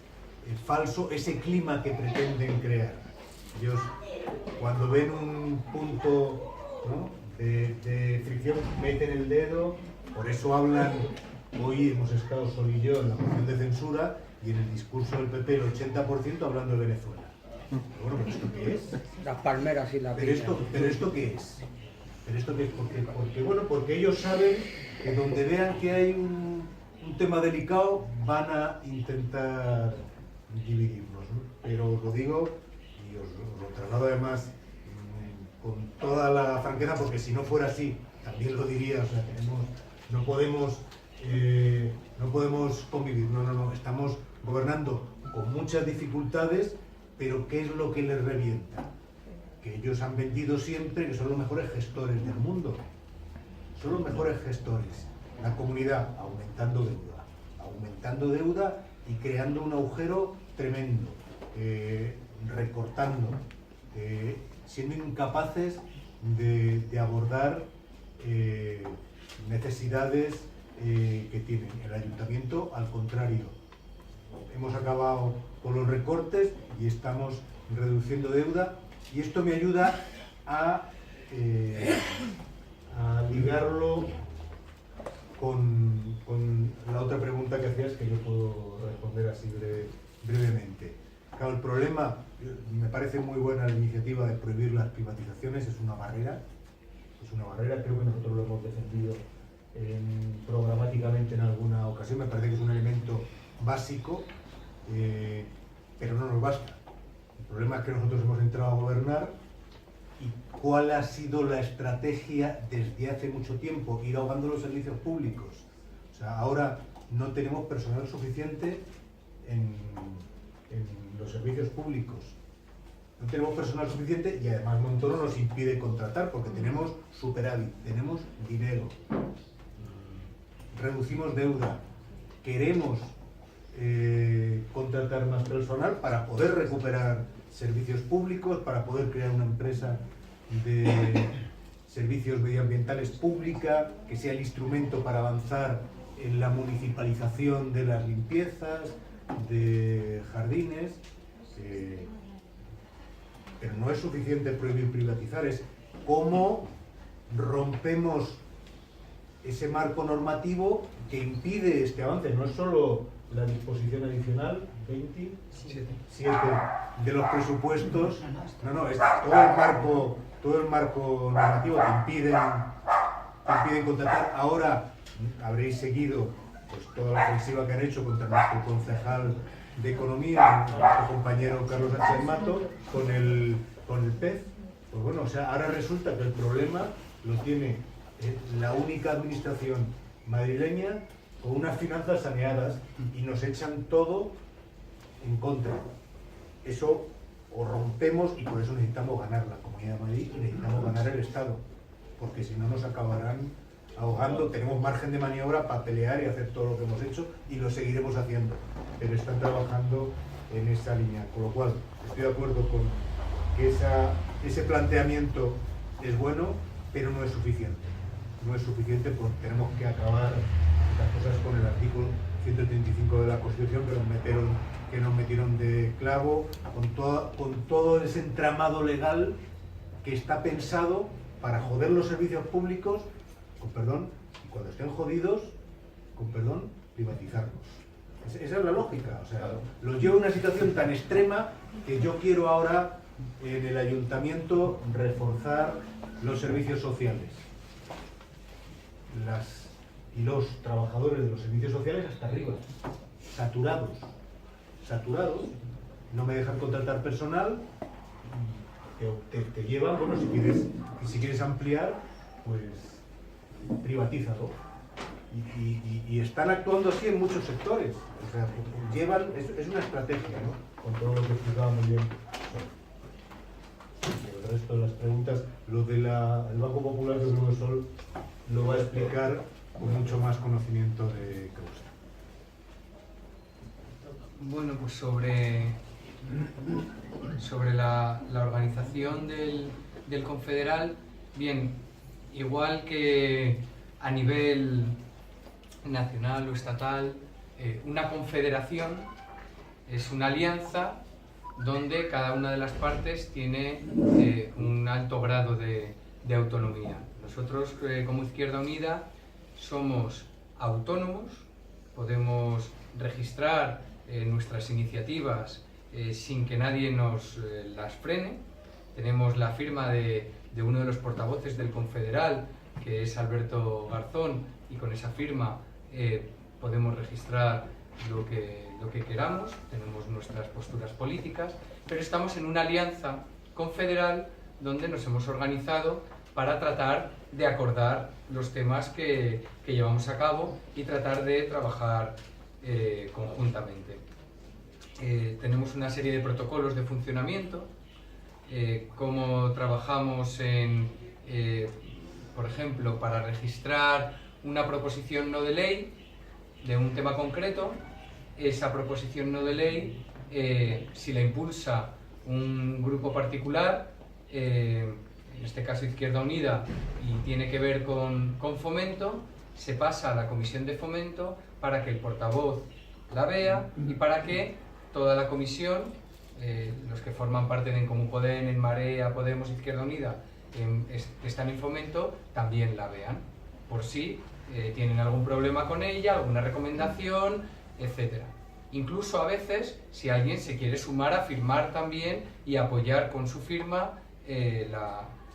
falso ese clima que pretenden crear. Ellos, cuando ven un punto, ¿no?, de fricción, meten el dedo. Por eso hablan, hoy hemos estado Sol y yo en la moción de censura y en el discurso del PP el 80% hablando de Venezuela. Pero bueno, ¿pero esto qué es? Las palmeras y la ¿Pero esto qué es? ¿Pero esto qué es? Porque ellos saben que donde vean que hay un tema delicado van a intentar dividirnos, ¿no? Pero os lo digo y os lo traslado además con toda la franqueza, porque si no fuera así también lo diría. O sea, no podemos convivir, no, estamos gobernando con muchas dificultades, pero ¿qué es lo que les revienta? Que ellos han vendido siempre que son los mejores gestores del mundo, son los mejores gestores. La comunidad aumentando deuda y creando un agujero tremendo, recortando, siendo incapaces de abordar necesidades que tienen. El ayuntamiento, al contrario, hemos acabado con los recortes y estamos reduciendo deuda, y esto me ayuda a ligarlo con la otra pregunta que hacías, que yo puedo responder así brevemente. Claro, el problema, me parece muy buena la iniciativa de prohibir las privatizaciones, es una barrera, creo que nosotros lo hemos defendido programáticamente en alguna ocasión, me parece que es un elemento básico, pero no nos basta. El problema es que nosotros hemos entrado a gobernar, y ¿cuál ha sido la estrategia desde hace mucho tiempo? Ir ahogando los servicios públicos. O sea, ahora no tenemos personal suficiente en los servicios públicos. No tenemos personal suficiente, y además Montoro nos impide contratar porque tenemos superávit, tenemos dinero, reducimos deuda, queremos contratar más personal para poder recuperar servicios públicos, para poder crear una empresa de servicios medioambientales pública, que sea el instrumento para avanzar en la municipalización de las limpiezas, de jardines, pero no es suficiente prohibir privatizar, es cómo rompemos ese marco normativo que impide este avance. No es solo la disposición adicional 27 de los presupuestos, no, es todo el marco normativo que impiden contratar. Ahora habréis seguido pues toda la ofensiva que han hecho contra nuestro concejal de Economía, nuestro compañero Carlos Sánchez Mato, con el PEZ. Pues bueno, o sea, ahora resulta que el problema lo tiene la única administración madrileña con unas finanzas saneadas, y nos echan todo en contra. Eso o rompemos, y por eso necesitamos ganar la Comunidad de Madrid y necesitamos ganar el Estado, porque si no nos acabarán ahogando. Tenemos margen de maniobra para pelear y hacer todo lo que hemos hecho, y lo seguiremos haciendo, pero están trabajando en esa línea, con lo cual estoy de acuerdo con que ese planteamiento es bueno, pero no es suficiente. No es suficiente porque tenemos que acabar las cosas con el artículo 135 de la Constitución que nos metieron de clavo, con todo ese entramado legal que está pensado para joder los servicios públicos, con perdón, y cuando estén jodidos, con perdón, privatizarlos. Esa es la lógica. O sea, los lleva a una situación tan extrema que yo quiero ahora en el ayuntamiento reforzar los servicios sociales. Los trabajadores de los servicios sociales hasta arriba, saturados, no me dejan contratar personal, te llevan, bueno, si quieres ampliar, pues privatízalo. Y están actuando así en muchos sectores, o sea, es una estrategia, ¿no? Con todo lo que explicaba muy bien. El resto de las preguntas, lo del Banco Popular de Sol lo va a explicar con mucho más conocimiento de causa. Bueno, pues sobre la organización del Confederal, bien, igual que a nivel nacional o estatal, una confederación es una alianza donde cada una de las partes tiene un alto grado de autonomía. Nosotros, como Izquierda Unida, somos autónomos, podemos registrar nuestras iniciativas sin que nadie nos las frene. Tenemos la firma de uno de los portavoces del Confederal, que es Alberto Garzón, y con esa firma podemos registrar lo que queramos, tenemos nuestras posturas políticas, pero estamos en una alianza confederal donde nos hemos organizado para tratar de acordar los temas que llevamos a cabo y tratar de trabajar conjuntamente. Tenemos una serie de protocolos de funcionamiento, cómo trabajamos por ejemplo, para registrar una proposición no de ley de un tema concreto. Esa proposición no de ley, si la impulsa un grupo particular, en este caso Izquierda Unida, y tiene que ver con Fomento, se pasa a la Comisión de Fomento para que el portavoz la vea y para que toda la comisión, los que forman parte de En Comú Podem, En Marea, Podemos, Izquierda Unida, que están en Fomento, también la vean, por si tienen algún problema con ella, alguna recomendación, etc. Incluso a veces, si alguien se quiere sumar a firmar también y apoyar con su firma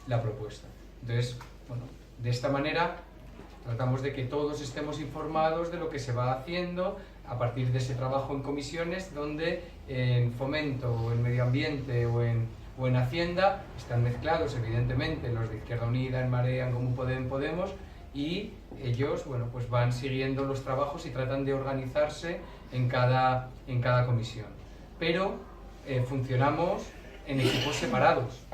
la propuesta. Entonces, bueno, de esta manera tratamos de que todos estemos informados de lo que se va haciendo a partir de ese trabajo en comisiones, donde en Fomento o en Medio Ambiente o en Hacienda están mezclados evidentemente los de Izquierda Unida, En Marea, En Comú Podem, Podemos, y ellos, bueno, pues van siguiendo los trabajos y tratan de organizarse en cada comisión. Pero funcionamos en equipos separados.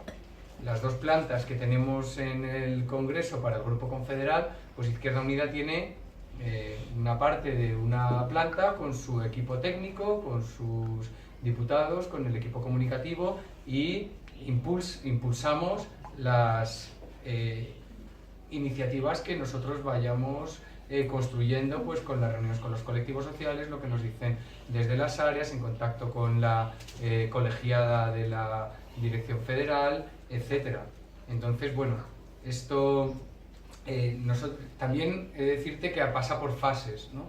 Las dos plantas que tenemos en el Congreso para el Grupo Confederal, pues Izquierda Unida tiene una parte de una planta con su equipo técnico, con sus diputados, con el equipo comunicativo, y impulsamos las iniciativas que nosotros vayamos construyendo, pues con las reuniones con los colectivos sociales, lo que nos dicen desde las áreas, en contacto con la colegiada de la Dirección Federal, etc. Entonces, bueno, esto también he de decirte que pasa por fases, ¿no?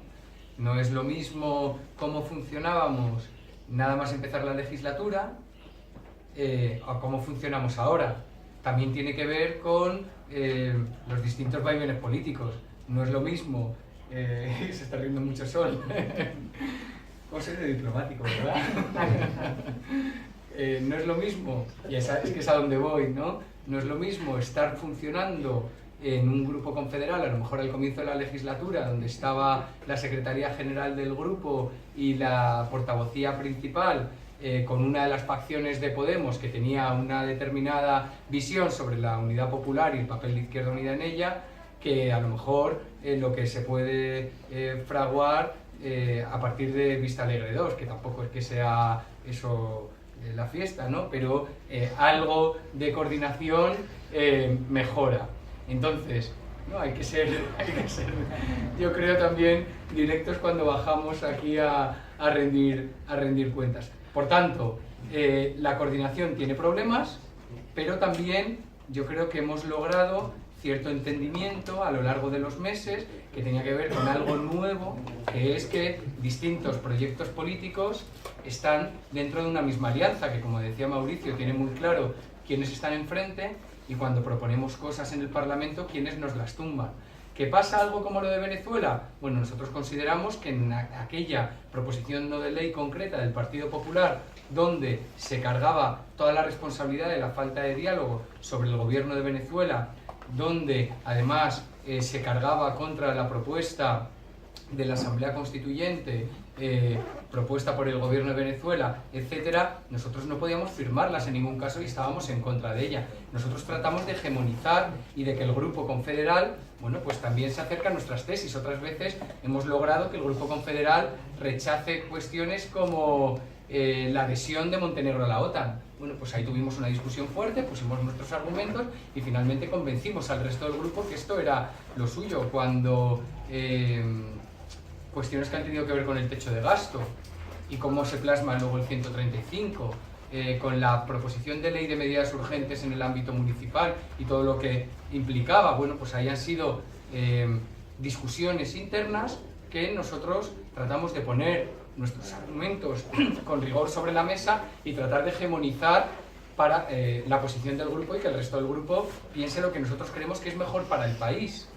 No es lo mismo cómo funcionábamos nada más empezar la legislatura a cómo funcionamos ahora. También tiene que ver con los distintos vaivenes políticos. No es lo mismo, se está riendo mucho Sol, ¿cómo ser de diplomático, verdad? No es lo mismo, y es que es a donde voy, ¿no? No es lo mismo estar funcionando en un grupo confederal, a lo mejor al comienzo de la legislatura, donde estaba la Secretaría General del grupo y la portavocía principal, con una de las facciones de Podemos que tenía una determinada visión sobre la unidad popular y el papel de Izquierda Unida en ella, que a lo mejor lo que se puede fraguar a partir de Vista Alegre 2, que tampoco es que sea eso la fiesta, ¿no? Pero algo de coordinación mejora. Entonces, no, hay que ser, yo creo, también directos cuando bajamos aquí a rendir cuentas. Por tanto, la coordinación tiene problemas, pero también yo creo que hemos logrado cierto entendimiento a lo largo de los meses, que tenía que ver con algo nuevo, que es que distintos proyectos políticos están dentro de una misma alianza, que, como decía Mauricio, tiene muy claro quiénes están enfrente, y cuando proponemos cosas en el Parlamento, quiénes nos las tumban. ¿Que pasa algo como lo de Venezuela? Bueno, nosotros consideramos que en aquella proposición no de ley concreta del Partido Popular, donde se cargaba toda la responsabilidad de la falta de diálogo sobre el gobierno de Venezuela, donde además se cargaba contra la propuesta de la Asamblea Constituyente, propuesta por el gobierno de Venezuela, etcétera, nosotros no podíamos firmarlas en ningún caso y estábamos en contra de ella. Nosotros tratamos de hegemonizar y de que el Grupo Confederal, bueno, pues también se acerca a nuestras tesis. Otras veces hemos logrado que el Grupo Confederal rechace cuestiones como la adhesión de Montenegro a la OTAN. Bueno, pues ahí tuvimos una discusión fuerte, pusimos nuestros argumentos y finalmente convencimos al resto del grupo que esto era lo suyo. Cuando cuestiones que han tenido que ver con el techo de gasto y cómo se plasma luego el 135, con la proposición de ley de medidas urgentes en el ámbito municipal y todo lo que implicaba, bueno, pues ahí han sido discusiones internas que nosotros tratamos de poner nuestros argumentos con rigor sobre la mesa y tratar de hegemonizar para la posición del grupo y que el resto del grupo piense lo que nosotros creemos que es mejor para el país.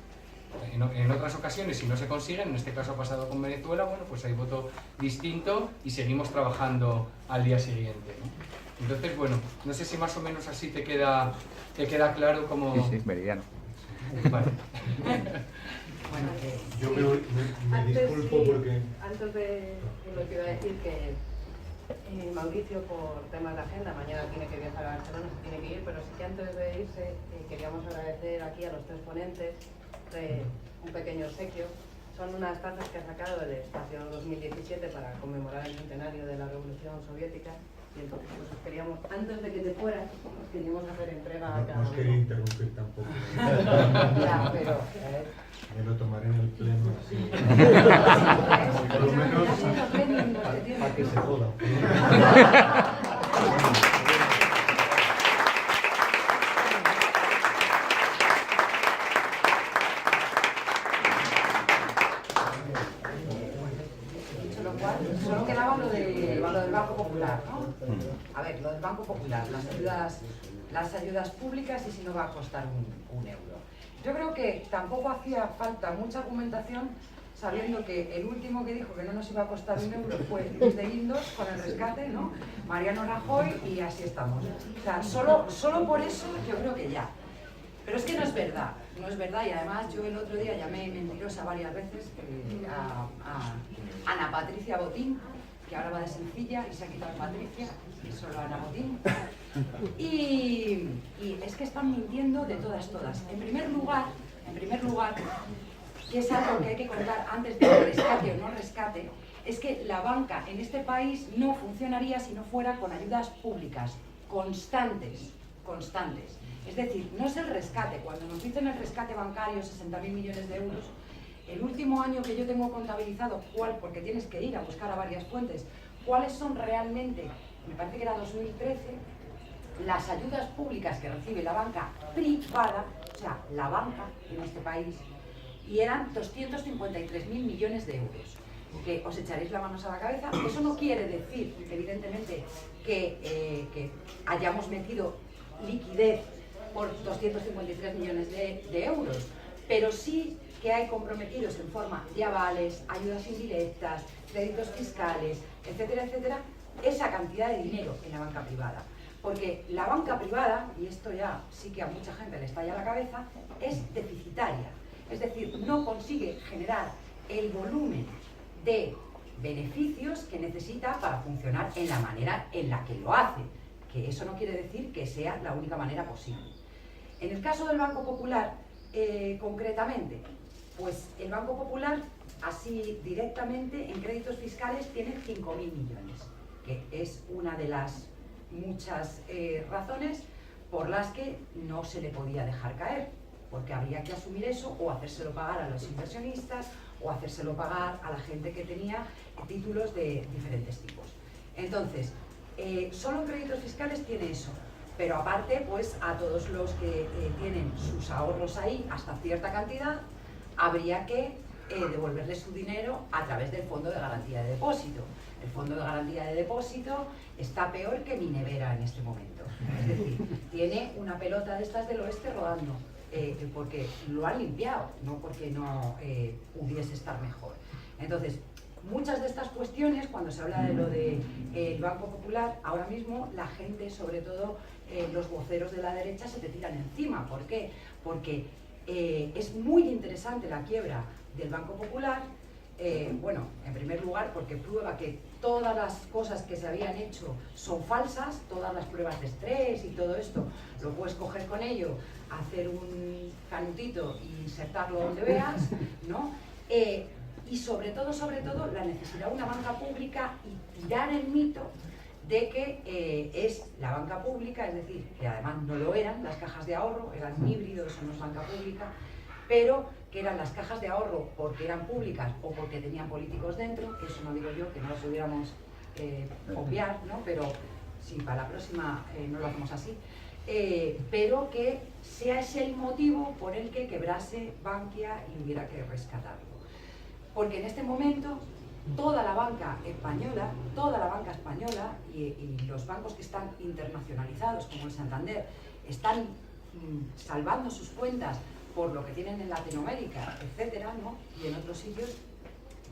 En otras ocasiones, si no se consiguen, en este caso ha pasado con Venezuela, bueno, pues hay voto distinto y seguimos trabajando al día siguiente, ¿no? Entonces, bueno, no sé si más o menos así te queda claro cómo... Sí, meridiano. Vale. Bueno, Yo me disculpo porque... Antes de lo que iba a decir, que Mauricio, por temas de agenda, mañana tiene que viajar a Barcelona, se tiene que ir, pero sí que antes de irse queríamos agradecer aquí a los tres ponentes un pequeño obsequio. Son unas tazas que ha sacado del espacio 2017 para conmemorar el centenario de la Revolución Soviética Y entonces pues, queríamos, antes de que te fueras, queríamos hacer entrega a No cada os quería uno. interrumpir tampoco. Ya, pero... Me lo tomaré en el pleno así. Por lo menos para que se joda. Dicho lo cual, solo quedaba lo del Banco Popular, ¿no? A ver, lo del Banco Popular, las ayudas públicas y si no va a costar un euro. Yo creo que tampoco hacía falta mucha argumentación sabiendo que el último que dijo que no nos iba a costar un euro fue Luis de Guindos con el rescate, ¿no? Mariano Rajoy y así estamos. O sea, solo por eso yo creo que ya. Pero es que no es verdad y además yo el otro día llamé mentirosa varias veces a Ana Patricia Botín, que ahora va de sencilla y se ha quitado Patricia y solo Ana Botín. Y es que están mintiendo de todas. En primer lugar, que es algo que hay que contar antes de rescate o no rescate, es que la banca en este país no funcionaría si no fuera con ayudas públicas constantes. Es decir, no es el rescate. Cuando nos dicen el rescate bancario, 60.000 millones de euros, el último año que yo tengo contabilizado, porque tienes que ir a buscar a varias fuentes, cuáles son realmente, me parece que era 2013, las ayudas públicas que recibe la banca privada, o sea, la banca en este país, y eran 253.000 millones de euros. Que os echaréis las manos a la cabeza. Eso no quiere decir, evidentemente, que hayamos metido liquidez por 253 millones de euros, pero sí que hay comprometidos en forma de avales, ayudas indirectas, créditos fiscales, etcétera, etcétera, esa cantidad de dinero en la banca privada. Porque la banca privada, y esto ya sí que a mucha gente le estalla la cabeza, es deficitaria. Es decir, no consigue generar el volumen de beneficios que necesita para funcionar en la manera en la que lo hace, que eso no quiere decir que sea la única manera posible. En el caso del Banco Popular, concretamente, pues el Banco Popular, así directamente, en créditos fiscales tiene 5.000 millones, que es una de las muchas razones por las que no se le podía dejar caer, porque habría que asumir eso o hacérselo pagar a los inversionistas o hacérselo pagar a la gente que tenía títulos de diferentes tipos. Entonces, solo en créditos fiscales tiene eso, pero aparte, pues a todos los que tienen sus ahorros ahí hasta cierta cantidad, habría que devolverles su dinero a través del Fondo de Garantía de Depósito. El Fondo de Garantía de Depósito está peor que mi nevera en este momento. Es decir, tiene una pelota de estas del oeste rodando, porque lo han limpiado, no porque no pudiese estar mejor. Entonces, muchas de estas cuestiones, cuando se habla de lo del Banco Popular, ahora mismo la gente, sobre todo los voceros de la derecha, se te tiran encima. ¿Por qué? Porque es muy interesante la quiebra del Banco Popular, bueno, en primer lugar porque prueba que todas las cosas que se habían hecho son falsas, todas las pruebas de estrés y todo esto, lo puedes coger con ello, hacer un canutito y insertarlo donde veas, ¿no? Y sobre todo, la necesidad de una banca pública y tirar el mito de que es la banca pública, es decir, que además no lo eran, las cajas de ahorro, eran un híbrido, eso no es banca pública, pero que eran las cajas de ahorro porque eran públicas o porque tenían políticos dentro, eso no digo yo que no lo pudiéramos obviar, ¿no? Pero sí, para la próxima no lo hacemos así, pero que sea ese el motivo por el que quebrase Bankia y hubiera que rescatarlo. Porque en este momento toda la banca española y los bancos que están internacionalizados como el Santander están salvando sus cuentas por lo que tienen en Latinoamérica, etcétera, ¿no? Y en otros sitios,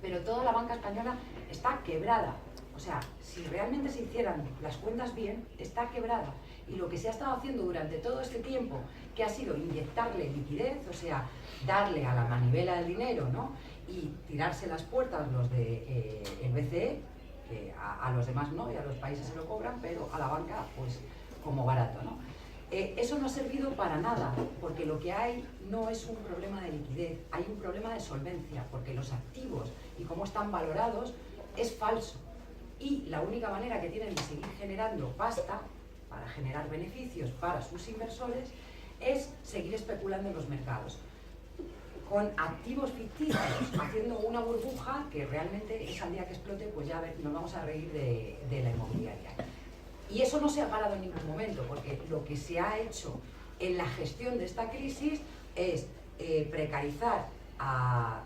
pero toda la banca española está quebrada. O sea, si realmente se hicieran las cuentas bien, está quebrada. Y lo que se ha estado haciendo durante todo este tiempo, que ha sido inyectarle liquidez, o sea, darle a la manivela del dinero, ¿no? Y tirarse las puertas los de el BCE, que a los demás no, y a los países se lo cobran, pero a la banca, pues, como barato, ¿no? Eso no ha servido para nada, porque lo que hay no es un problema de liquidez, hay un problema de solvencia, porque los activos y cómo están valorados es falso. y la única manera que tienen de seguir generando pasta para generar beneficios para sus inversores es seguir especulando en los mercados con activos ficticios, haciendo una burbuja que realmente es al día que explote, pues ya nos vamos a reír de la inmobiliaria. Y eso no se ha parado en ningún momento, porque lo que se ha hecho en la gestión de esta crisis es precarizar al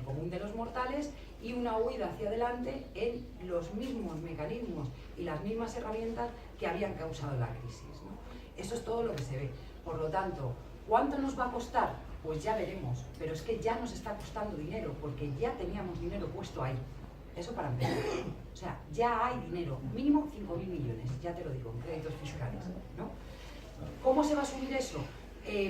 común de los mortales y una huida hacia adelante en los mismos mecanismos y las mismas herramientas que habían causado la crisis, ¿no? Eso es todo lo que se ve. Por lo tanto, ¿cuánto nos va a costar? Pues ya veremos, pero es que ya nos está costando dinero, porque ya teníamos dinero puesto ahí. Eso para empezar. O sea, ya hay dinero, mínimo 5.000 millones, ya te lo digo, en créditos fiscales, ¿no? ¿Cómo se va a subir eso?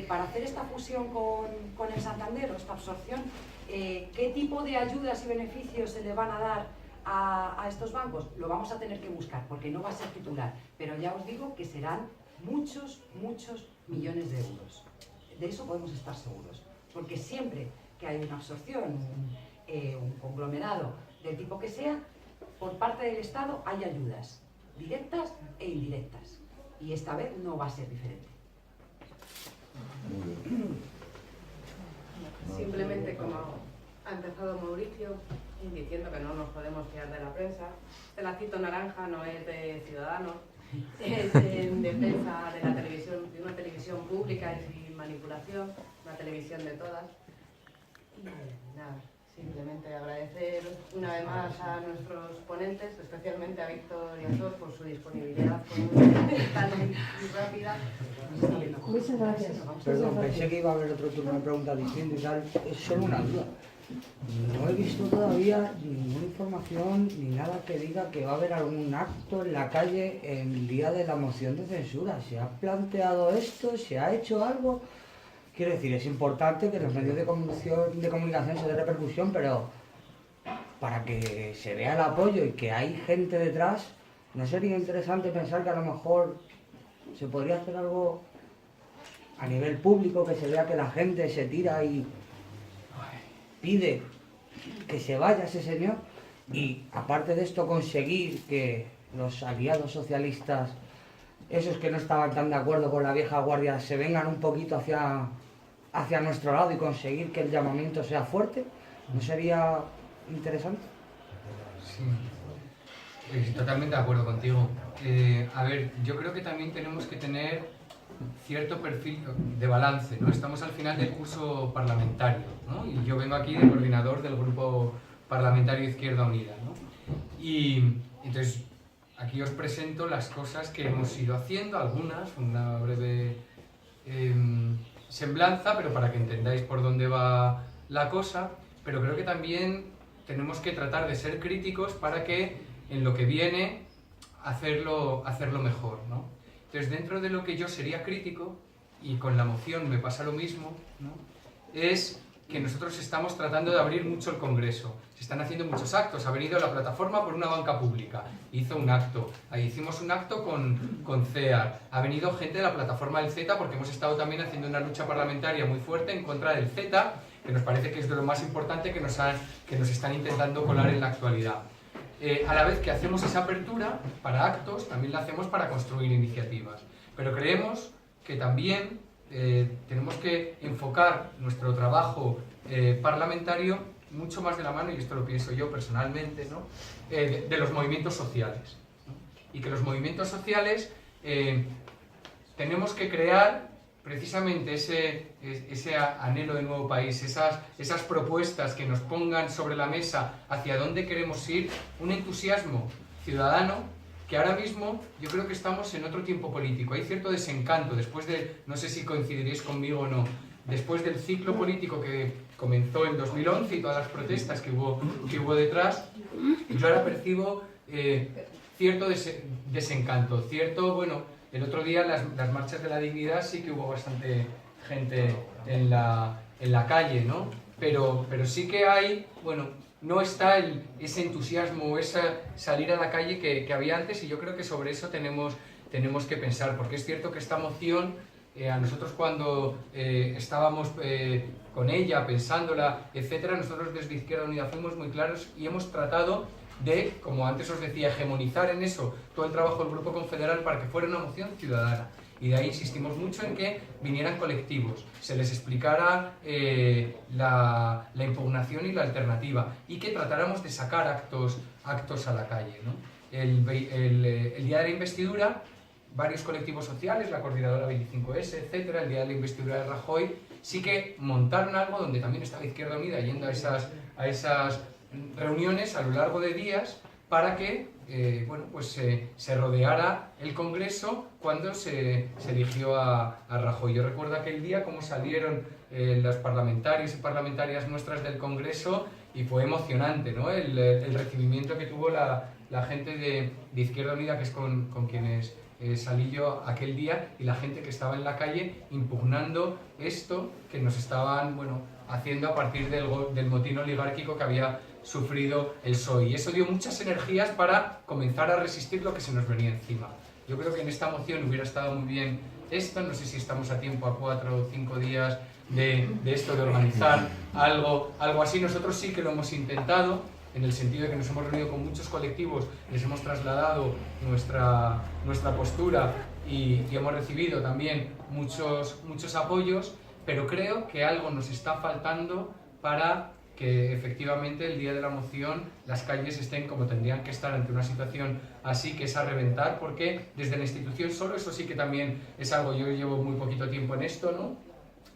Para hacer esta fusión con el Santander, o esta absorción, ¿qué tipo de ayudas y beneficios se le van a dar a estos bancos? Lo vamos a tener que buscar, porque no va a ser titular, pero ya os digo que serán muchos, muchos millones de euros. De eso podemos estar seguros, porque siempre que hay una absorción, un conglomerado del tipo que sea, por parte del Estado hay ayudas, directas e indirectas, y esta vez no va a ser diferente. Simplemente, como ha empezado Mauricio, diciendo que no nos podemos fiar de la prensa, este lacito naranja no es de Ciudadanos, es en defensa de la televisión, de una televisión pública y sin manipulación, una televisión de todas. Y nada, simplemente agradecer una vez más a nuestros ponentes, especialmente a Víctor y a Thor por su disponibilidad tan rápida. Muchas gracias. Perdón, pensé que iba a haber otro turno de preguntas distintas y tal. Es solo una duda. No he visto todavía ninguna información ni nada que diga que va a haber algún acto en la calle el día de la moción de censura. ¿Se ha planteado esto? ¿Se ha hecho algo? Quiero decir, es importante que los medios de comunicación se dé repercusión, pero para que se vea el apoyo y que hay gente detrás, ¿no sería interesante pensar que a lo mejor se podría hacer algo a nivel público, que se vea que la gente se tira y pide que se vaya ese señor? Y aparte de esto, conseguir que los aliados socialistas, esos que no estaban tan de acuerdo con la vieja guardia, se vengan un poquito hacia nuestro lado y conseguir que el llamamiento sea fuerte. ¿No sería interesante? Sí, totalmente de acuerdo contigo. A ver, yo creo que también tenemos que tener cierto perfil de balance, ¿no? Estamos al final del curso parlamentario, ¿no? Y yo vengo aquí de coordinador del grupo parlamentario Izquierda Unida, ¿no? Y entonces aquí os presento las cosas que hemos ido haciendo, algunas, una breve semblanza, pero para que entendáis por dónde va la cosa. Pero creo que también tenemos que tratar de ser críticos para que en lo que viene hacerlo mejor, ¿no? Entonces, dentro de lo que yo sería crítico, y con la moción me pasa lo mismo, ¿no? Es que nosotros estamos tratando de abrir mucho el Congreso. Se están haciendo muchos actos. Ha venido la Plataforma por una Banca Pública, hizo un acto. Ahí hicimos un acto con CEAR. Ha venido gente de la Plataforma del Z, porque hemos estado también haciendo una lucha parlamentaria muy fuerte en contra del Z, que nos parece que es de lo más importante que nos están intentando colar en la actualidad. A la vez que hacemos esa apertura para actos, también la hacemos para construir iniciativas. Pero creemos que también tenemos que enfocar nuestro trabajo parlamentario mucho más de la mano, y esto lo pienso yo personalmente, ¿no? De los movimientos sociales, ¿no? Y que los movimientos sociales tenemos que crear precisamente ese anhelo de nuevo país, esas propuestas que nos pongan sobre la mesa hacia dónde queremos ir, un entusiasmo ciudadano que ahora mismo yo creo que estamos en otro tiempo político. Hay cierto desencanto después de, no sé si coincidiréis conmigo o no, después del ciclo político que comenzó en 2011 y todas las protestas que hubo detrás, yo ahora percibo cierto desencanto, cierto, bueno, el otro día las marchas de la dignidad sí que hubo bastante gente en la calle, ¿no? Pero sí que hay, bueno, no está ese entusiasmo, esa salir a la calle que había antes, y yo creo que sobre eso tenemos que pensar, porque es cierto que esta moción, a nosotros cuando estábamos con ella, pensándola, etcétera, nosotros desde Izquierda Unida fuimos muy claros y hemos tratado de, como antes os decía, hegemonizar en eso todo el trabajo del Grupo Confederal para que fuera una moción ciudadana. Y de ahí insistimos mucho en que vinieran colectivos, se les explicara la impugnación y la alternativa, y que tratáramos de sacar actos a la calle, ¿no? El día de la investidura, varios colectivos sociales, la Coordinadora 25S, etcétera, el día de la investidura de Rajoy, sí que montaron algo donde también estaba Izquierda Unida yendo a esas reuniones a lo largo de días para que se rodeara el Congreso cuando se eligió a Rajoy. Yo recuerdo aquel día cómo salieron los parlamentarios y parlamentarias nuestras del Congreso y fue emocionante, ¿no? El recibimiento que tuvo la gente de Izquierda Unida, que es con quienes salí yo aquel día, y la gente que estaba en la calle impugnando esto que nos estaban haciendo a partir del motín oligárquico que había sufrido el PSOE. Y eso dio muchas energías para comenzar a resistir lo que se nos venía encima. Yo creo que en esta moción hubiera estado muy bien esto, no sé si estamos a tiempo, a 4 o 5 días de esto, de organizar algo así. Nosotros sí que lo hemos intentado, en el sentido de que nos hemos reunido con muchos colectivos, les hemos trasladado nuestra postura y hemos recibido también muchos apoyos, pero creo que algo nos está faltando para que efectivamente el día de la moción las calles estén como tendrían que estar ante una situación así, que es a reventar, porque desde la institución solo, eso sí que también es algo, yo llevo muy poquito tiempo en esto, ¿no?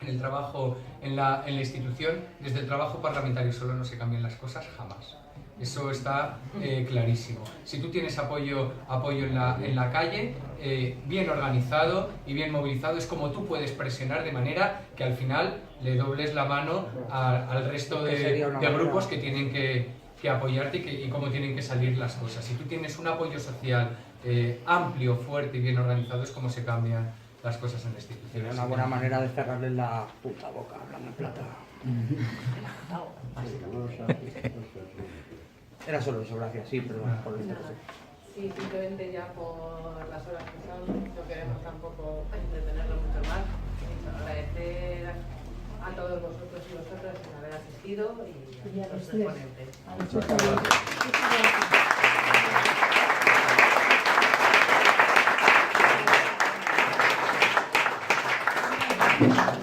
En el trabajo en la institución, desde el trabajo parlamentario solo no se cambian las cosas jamás. Eso está clarísimo. Si tú tienes apoyo en la calle, bien organizado y bien movilizado, es como tú puedes presionar de manera que al final le dobles la mano al resto de grupos que tienen que apoyarte y cómo tienen que salir las cosas. Si tú tienes un apoyo social amplio, fuerte y bien organizado, es como se cambian las cosas en la institución. Sería una buena manera de cerrarle la puta boca, hablando en plata. Era solo eso, gracias. Sí, perdón por el interés. Sí, simplemente ya por las horas que son, no queremos tampoco entretenerlo mucho más. Agradecer a todos vosotros y vosotras por haber asistido y a los ponentes. Muchas gracias.